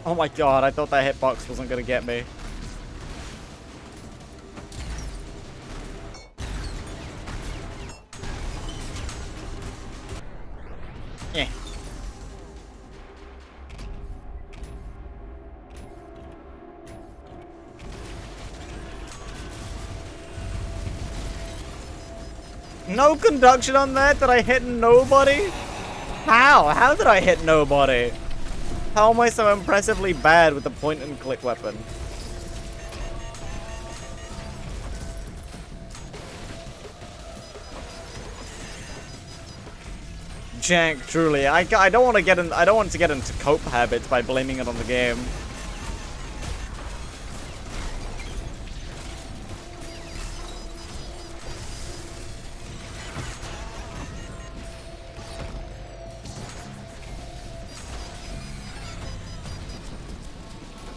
Oh my god, I thought that hitbox wasn't gonna get me. Yeah. No conduction on that? Did I hit nobody? How? How did I hit nobody? How am I so impressively bad with the point and click weapon? Jank, truly. I don't want to get in. I don't want to get into cope habits by blaming it on the game.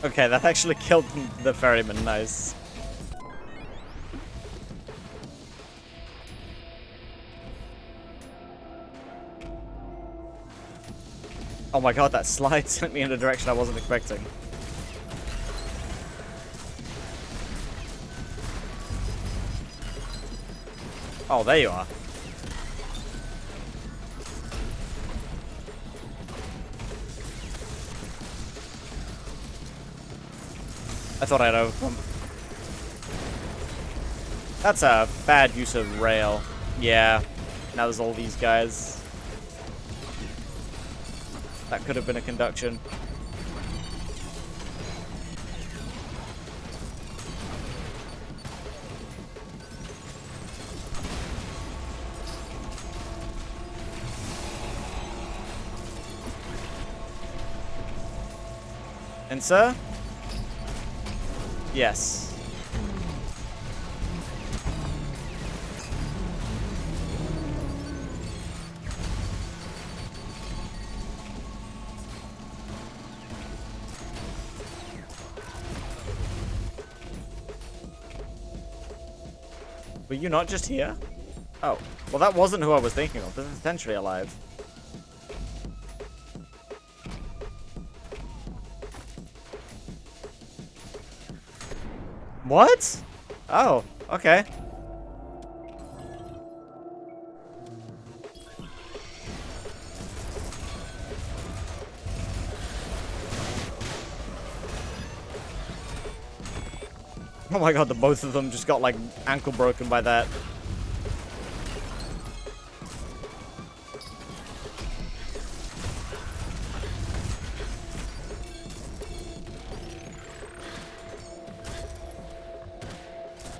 Okay, that actually killed the ferryman. Nice. Oh my god, that slide sent me in a direction I wasn't expecting. Oh, there you are. I thought I'd overcome. That's a bad use of rail. Yeah. Now there's all these guys. That could have been a conduction. And sir? Yes. Were you not just here? Oh. Well, that wasn't who I was thinking of. This is potentially alive. What? Oh, okay. Oh my god, the both of them just got like ankle broken by that.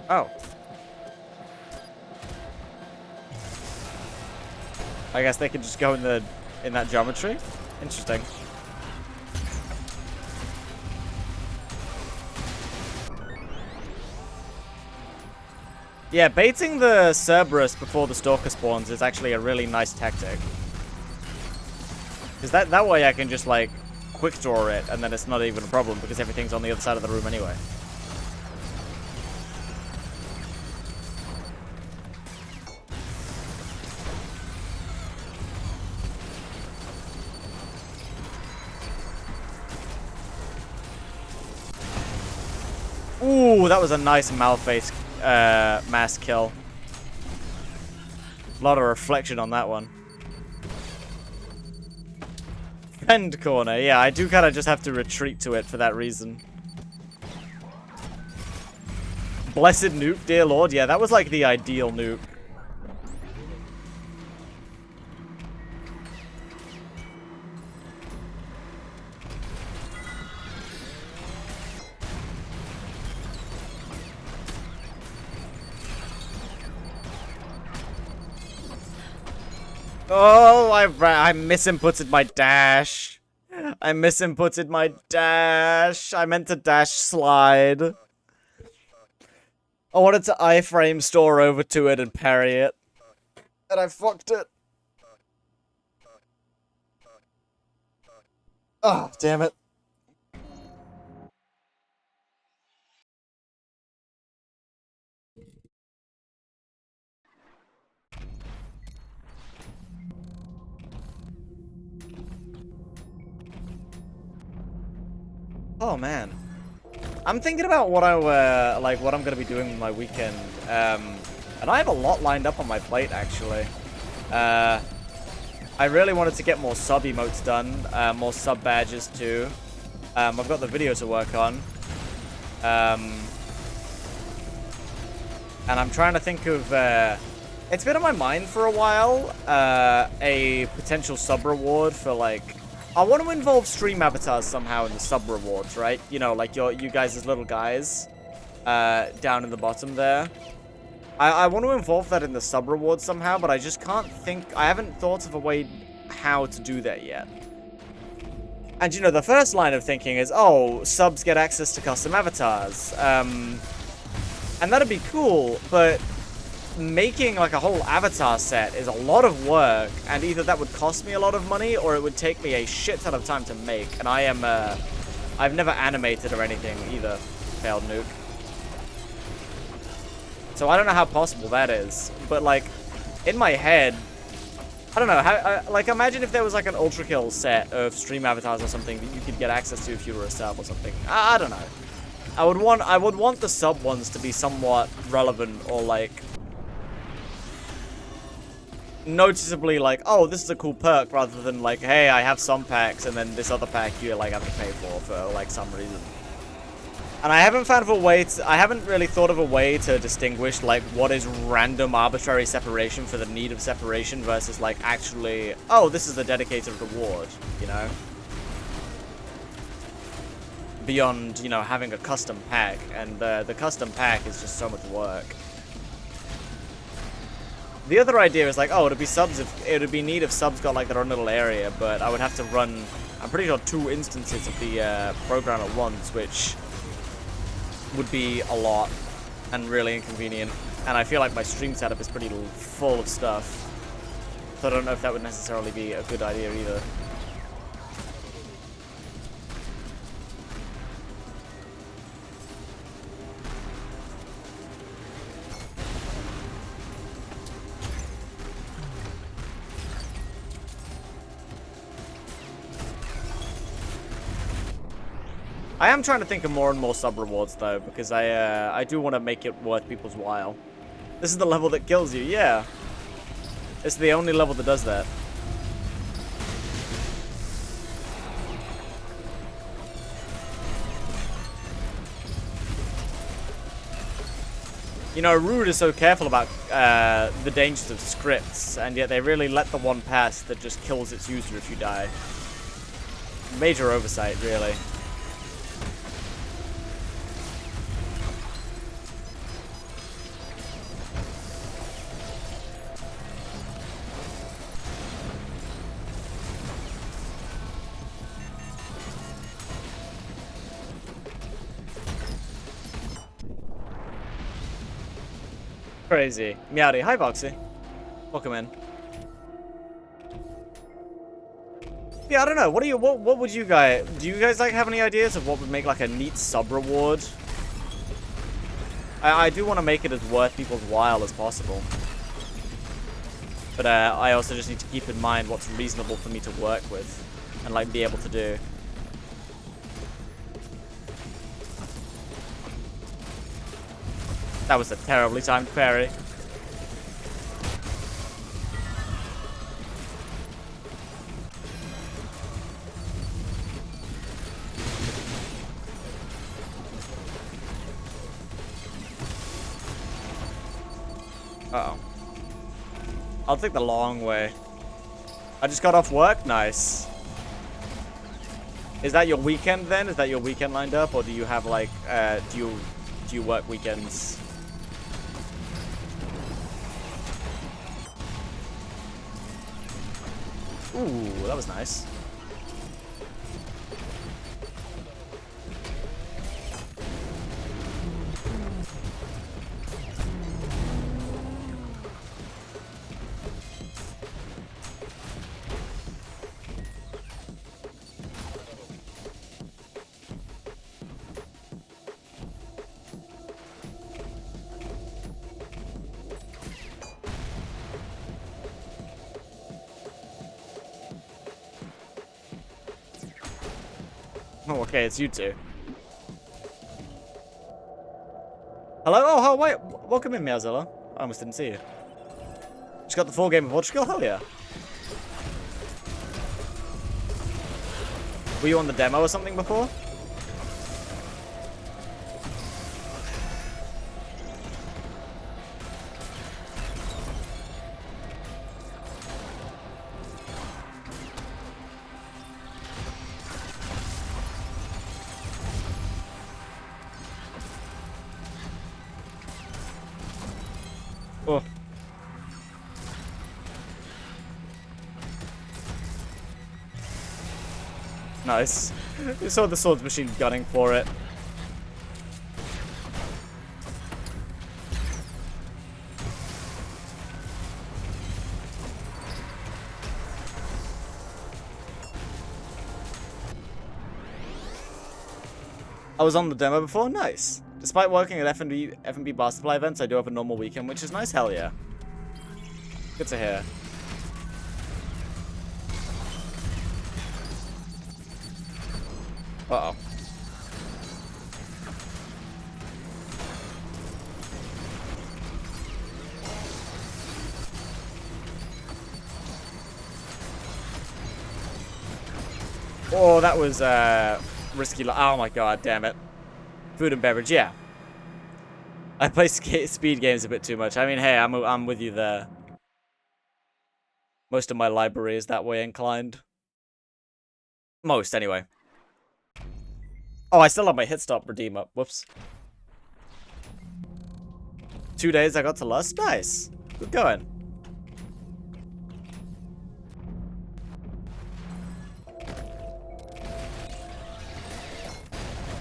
Oh. I guess they could just go in that geometry. Interesting. Yeah, baiting the Cerberus before the Stalker spawns is actually a really nice tactic. Because that way I can just like quick draw it and then it's not even a problem because everything's on the other side of the room anyway. Ooh, that was a nice Malface mass kill. A lot of reflection on that one. Defend corner. Yeah, I do kind of just have to retreat to it for that reason. Blessed nuke, dear lord. Yeah, that was like the ideal nuke. Oh, I misinputted my dash. I misinputted my dash. I meant to dash slide. I wanted to iframe store over to it and parry it. And I fucked it. Oh, damn it. Oh, man. I'm thinking about what what I'm gonna be doing with my weekend. And I have a lot lined up on my plate, actually. I really wanted to get more sub emotes done, more sub badges too. I've got the video to work on. And I'm trying to think of, it's been on my mind for a while, a potential sub reward for like, I want to involve stream avatars somehow in the sub rewards, right? You know, like you guys as little guys, down in the bottom there. I want to involve that in the sub rewards somehow, but I just can't think, I haven't thought of a way how to do that yet. And you know, the first line of thinking is, oh, subs get access to custom avatars. And that'd be cool, but making like a whole avatar set is a lot of work, and either that would cost me a lot of money or it would take me a shit ton of time to make, and I am I've never animated or anything either. Failed nuke. So I don't know how possible that is, but like in my head, I don't know how, like imagine if there was like an ultra kill set of stream avatars or something that you could get access to if you were a sub or something. I don't know. I would want the sub ones to be somewhat relevant, or like noticeably like, oh, this is a cool perk, rather than like, hey, I have some packs and then this other pack you like have to pay for like some reason. And I haven't found a way to, I haven't really thought of a way to distinguish like what is random arbitrary separation for the need of separation versus like actually, oh, this is a dedicated reward, you know? Beyond, you know, having a custom pack, and the custom pack is just so much work. The other idea is like, oh, it'd be subs if it would be neat if subs got like their own little area, but I would have to run, I'm pretty sure 2 instances of the program at once, which would be a lot and really inconvenient. And I feel like my stream setup is pretty full of stuff, so I don't know if that would necessarily be a good idea either. I am trying to think of more and more sub rewards though, because I do want to make it worth people's while. This is the level that kills you, yeah. It's the only level that does that. You know, Rude is so careful about the dangers of scripts, and yet they really let the one pass that just kills its user if you die. Major oversight, really. Crazy. Meowdy. Hi, Boxy. Welcome in. Yeah, I don't know. What would you guys... Do you guys, like, have any ideas of what would make, like, a neat sub-reward? I do want to make it as worth people's while as possible. But, I also just need to keep in mind what's reasonable for me to work with and, like, be able to do. That was a terribly timed parry. Uh-oh. I'll take the long way. I just got off work? Nice. Is that your weekend then? Is that your weekend lined up? Or do you have like, do you work weekends? Ooh, that was nice. Oh, okay, it's you two. Hello? Oh, wait. Welcome in, Meowzilla. I almost didn't see you. Just got the full game of Portugal? Hell yeah. Were you on the demo or something before? Oh. Nice. You saw the swords machine gunning for it. I was on the demo before? Nice. Despite working at F&B bar supply events, I do have a normal weekend, which is nice. Hell yeah. Good to hear. Uh-oh. Oh, that was, risky. Oh my god, damn it. Food and beverage, yeah. I play speed games a bit too much. I mean, hey, I'm with you there. Most of my library is that way inclined. Most, anyway. Oh, I still have my hit stop redeem up. Whoops. 2 days I got to Lust. Nice. Good going.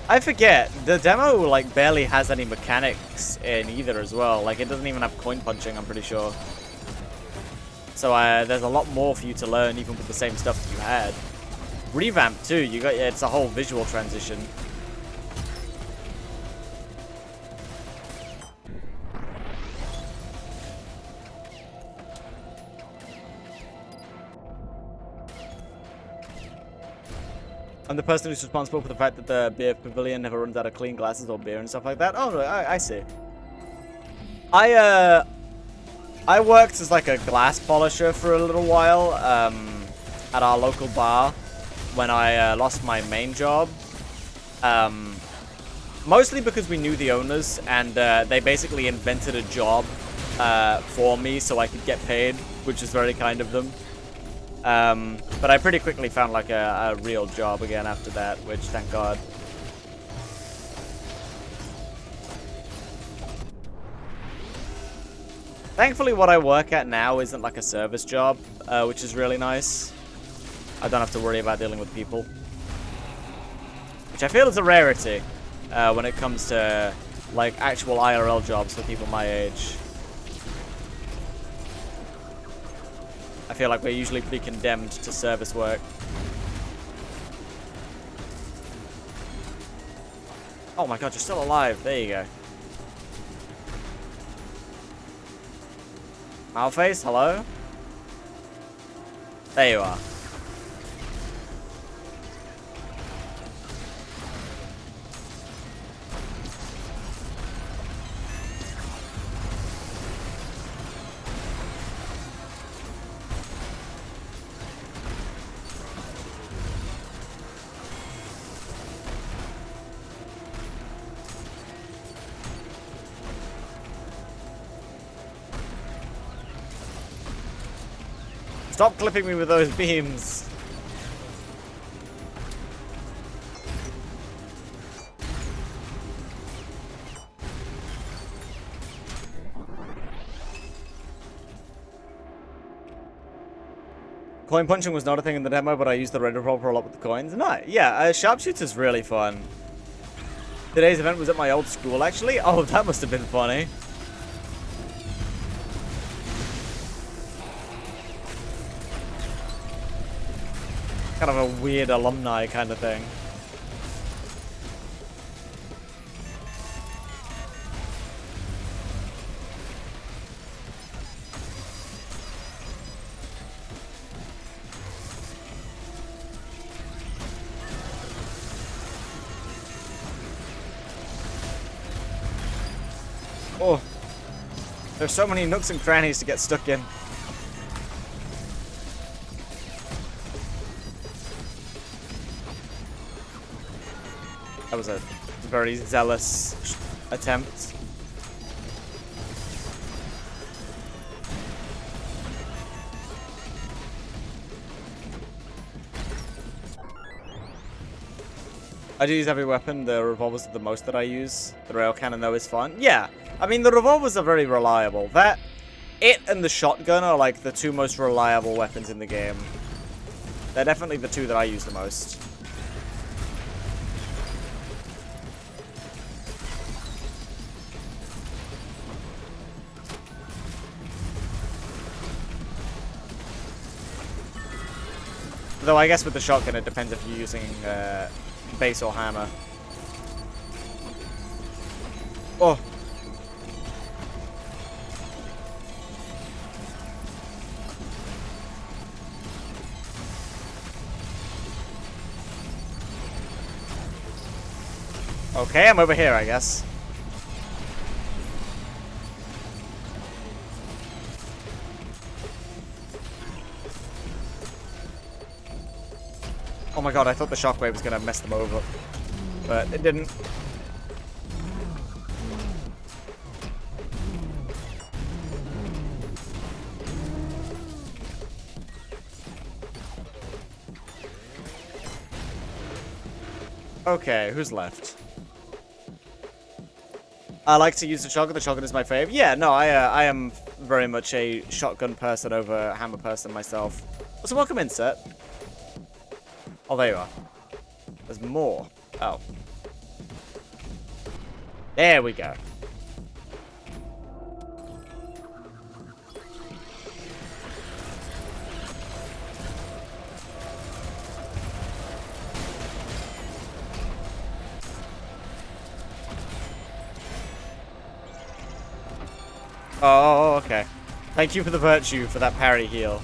I forget, the demo, like, barely has any mechanics in either as well. Like, it doesn't even have coin punching, I'm pretty sure. So, there's a lot more for you to learn, even with the same stuff that you had. Revamp, too. It's a whole visual transition. I'm the person who's responsible for the fact that the beer pavilion never runs out of clean glasses or beer and stuff like that. Oh, no, I see. I worked as like a glass polisher for a little while at our local bar when I lost my main job. Mostly because we knew the owners and they basically invented a job for me so I could get paid, which is very kind of them. But I pretty quickly found like a real job again after that, which thank God. Thankfully what I work at now isn't like a service job, which is really nice. I don't have to worry about dealing with people. Which I feel is a rarity when it comes to like actual IRL jobs for people my age. I feel like we're usually pretty condemned to service work. Oh my god, you're still alive. There you go. Malface, hello? There you are. Stop clipping me with those beams. Coin punching was not a thing in the demo, but I used the red revolver a lot with the coins. No, yeah, sharpshooter's really fun. Today's event was at my old school, actually. Oh, that must have been funny. Kind of a weird alumni kind of thing. Oh, there's so many nooks and crannies to get stuck in. That was a very zealous attempt. I do use every weapon. The revolvers are the most that I use. The rail cannon, though, is fun. Yeah, I mean, the revolvers are very reliable. It and the shotgun are, like, the two most reliable weapons in the game. They're definitely the two that I use the most. Though I guess with the shotgun, it depends if you're using base or hammer. Oh. Okay, I'm over here, I guess. Oh my god, I thought the shockwave was gonna mess them over, but it didn't. Okay, who's left? I like to use the shotgun. The shotgun is my fave. Yeah, no, I am very much a shotgun person over a hammer person myself. So welcome in, Set. Oh, there you are. There's more. Oh. There we go. Oh, okay. Thank you for the virtue for that parry heal.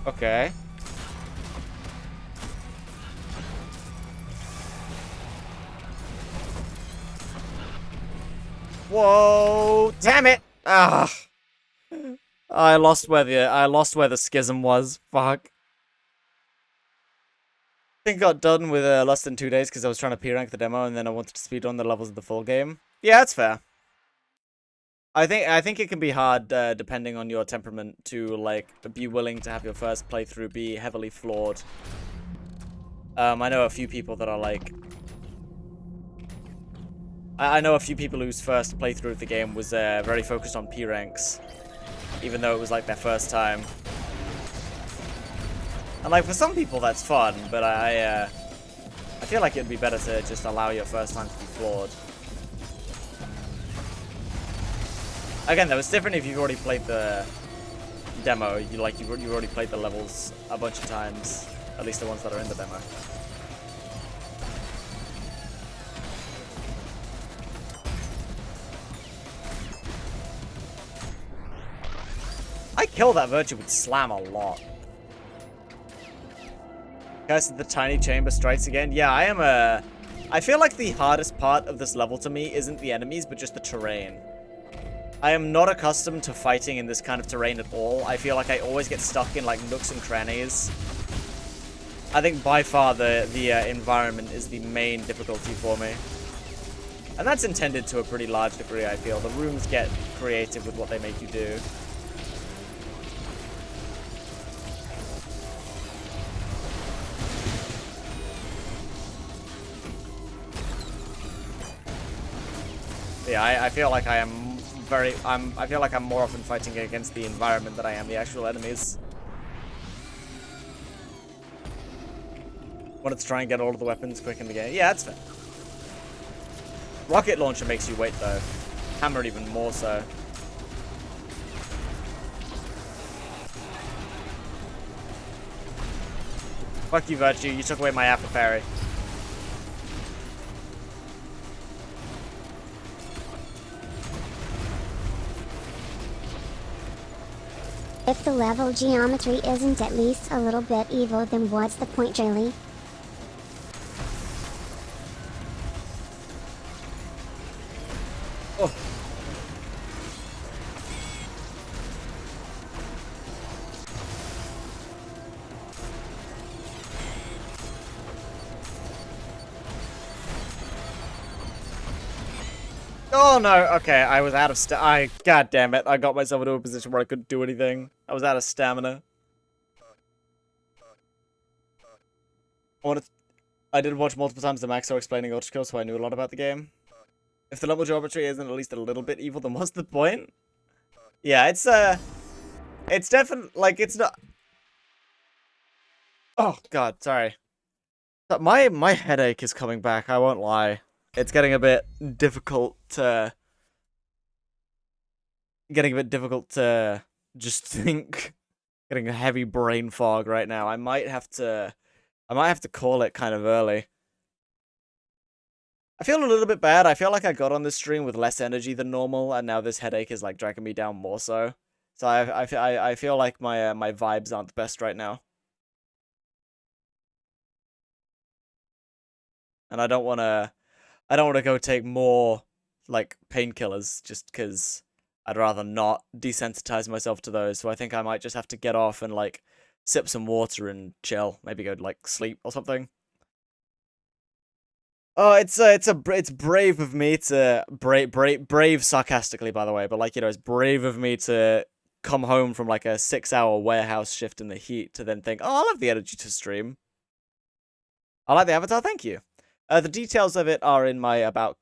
Okay. Whoa! Damn it! Ah, I lost where the schism was. Fuck. I think I got done with less than 2 days because I was trying to P rank the demo and then I wanted to speed on the levels of the full game. Yeah, that's fair. I think it can be hard depending on your temperament to like be willing to have your first playthrough be heavily flawed. I know a few people that are like I know a few people whose first playthrough of the game was very focused on P ranks, even though it was like their first time. And like for some people that's fun, but I feel like it'd be better to just allow your first time to be flawed. Again, though, it's different if you've already played the demo. You've already played the levels a bunch of times, at least the ones that are in the demo. I kill that virtue with slam a lot. Guys, the tiny chamber strikes again. Yeah, I feel like the hardest part of this level to me isn't the enemies, but just the terrain. I am not accustomed to fighting in this kind of terrain at all. I feel like I always get stuck in like nooks and crannies. I think by far the environment is the main difficulty for me. And that's intended to a pretty large degree, I feel. The rooms get creative with what they make you do. Yeah, I feel like I am I feel like I'm more often fighting against the environment than I am the actual enemies. Wanted to try and get all of the weapons quick in the game. Yeah, that's fair. Rocket launcher makes you wait though. Hammer even more so. Fuck you, Virtue. You took away my Apple Fairy. If the level geometry isn't at least a little bit evil, then what's the point, really? Oh. Oh no, okay, I was out of god damn it, I got myself into a position where I couldn't do anything. I was out of stamina. I did watch multiple times the Maxo explaining Ultra, so I knew a lot about the game. If the level geometry isn't at least a little bit evil, then what's the point? Yeah, it's definitely, like, it's not... Oh god, sorry. But my headache is coming back, I won't lie. It's getting a bit difficult to... just think. Getting a heavy brain fog right now. I might have to call it kind of early. I feel a little bit bad. I feel like I got on this stream with less energy than normal, and now this headache is like dragging me down more so. So I feel like my my vibes aren't the best right now. And I don't want to go take more, like, painkillers, just because I'd rather not desensitize myself to those. So I think I might just have to get off and, like, sip some water and chill. Maybe go, like, sleep or something. Oh, it's brave of me to... Brave sarcastically, by the way. But, like, you know, it's brave of me to come home from, like, a 6-hour warehouse shift in the heat to then think, oh, I'll have the energy to stream. I like the avatar, thank you. The details of it are in my about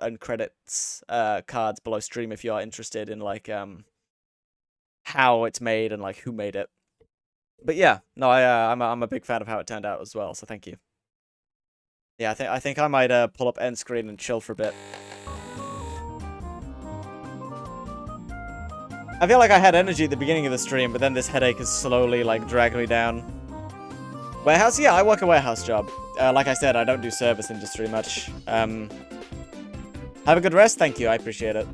and credits cards below stream if you are interested in, like, how it's made and, like, who made it. But yeah, no, I'm a big fan of how it turned out as well, so thank you. Yeah, I think I might pull up end screen and chill for a bit. I feel like I had energy at the beginning of the stream, but then this headache has slowly, like, dragged me down. Warehouse? Yeah, I work a warehouse job. Like I said, I don't do service industry much. Have a good rest? Thank you, I appreciate it.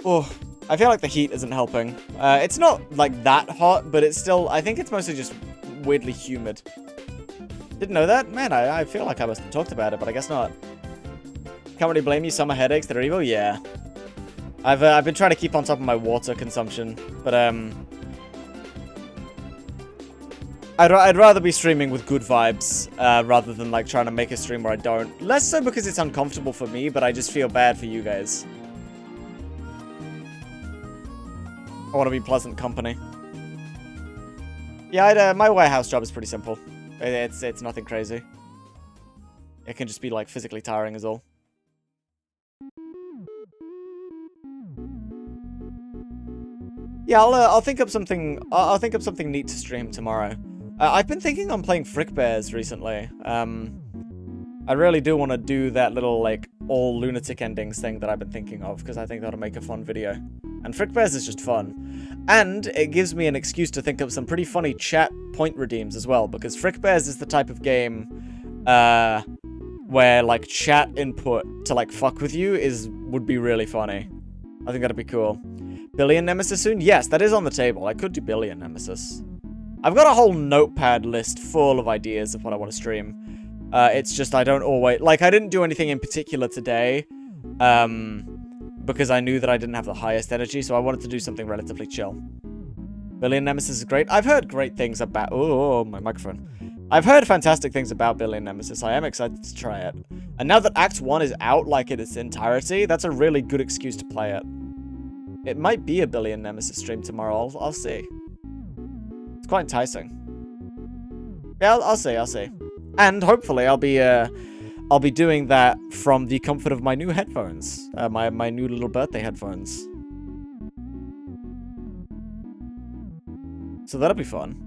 Oh, I feel like the heat isn't helping. It's not, like, that hot, but it's still... I think it's mostly just weirdly humid. Didn't know that? Man, I feel like I must have talked about it, but I guess not. Can't really blame you, summer headaches that are evil? Yeah. I've been trying to keep on top of my water consumption, but, I'd rather be streaming with good vibes, rather than, like, trying to make a stream where I don't. Less so because it's uncomfortable for me, but I just feel bad for you guys. I want to be pleasant company. Yeah, my warehouse job is pretty simple. It's nothing crazy. It can just be, like, physically tiring is all. Yeah, I'll think up something. I'll think up something neat to stream tomorrow. I've been thinking on playing Frick Bears recently. I really do want to do that little, like, all lunatic endings thing that I've been thinking of, because I think that'll make a fun video. And Frick Bears is just fun. And it gives me an excuse to think of some pretty funny chat point redeems as well, because Frick Bears is the type of game where, like, chat input to, like, fuck with you would be really funny. I think that'd be cool. Billion Nemesis soon? Yes, that is on the table. I could do Billion Nemesis. I've got a whole notepad list full of ideas of what I want to stream. It's just I don't always... Like, I didn't do anything in particular today, because I knew that I didn't have the highest energy, so I wanted to do something relatively chill. Billion Nemesis is great. I've heard great things about... Oh, my microphone. I've heard fantastic things about Billion Nemesis. I am excited to try it. And now that Act 1 is out, like in its entirety, that's a really good excuse to play it. It might be a Billion Nemesis stream tomorrow. I'll see. It's quite enticing. Yeah, I'll see. And hopefully I'll be doing that from the comfort of my new headphones. My new little birthday headphones. So that'll be fun.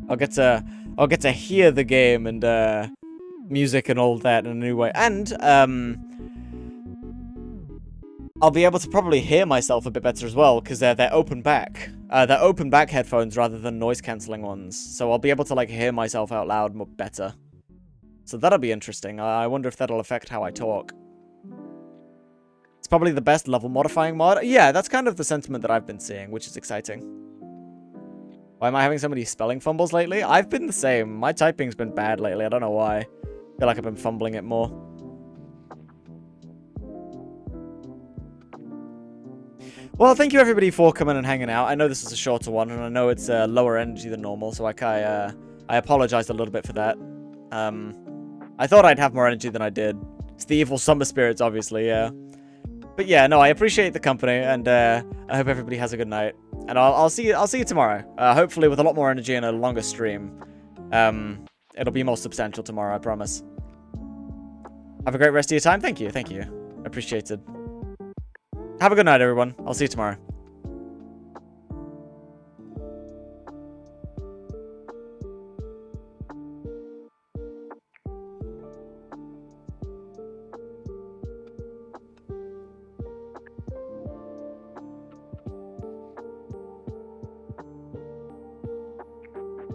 I'll get to hear the game and music and all that in a new way. And I'll be able to probably hear myself a bit better as well, because they're open back. They're open back headphones rather than noise cancelling ones. So I'll be able to like hear myself out loud more better. So that'll be interesting. I wonder if that'll affect how I talk. It's probably the best level modifying mod. Yeah, that's kind of the sentiment that I've been seeing, which is exciting. Why am I having so many spelling fumbles lately? I've been the same. My typing's been bad lately. I don't know why. I feel like I've been fumbling it more. Well, thank you everybody for coming and hanging out. I know this is a shorter one, and I know it's lower energy than normal, so I apologize a little bit for that. I thought I'd have more energy than I did. It's the evil summer spirits, obviously, yeah. But yeah, no, I appreciate the company, and I hope everybody has a good night. And I'll see you tomorrow. Hopefully with a lot more energy and a longer stream. It'll be more substantial tomorrow, I promise. Have a great rest of your time. Thank you. Appreciated. Have a good night, everyone. I'll see you tomorrow.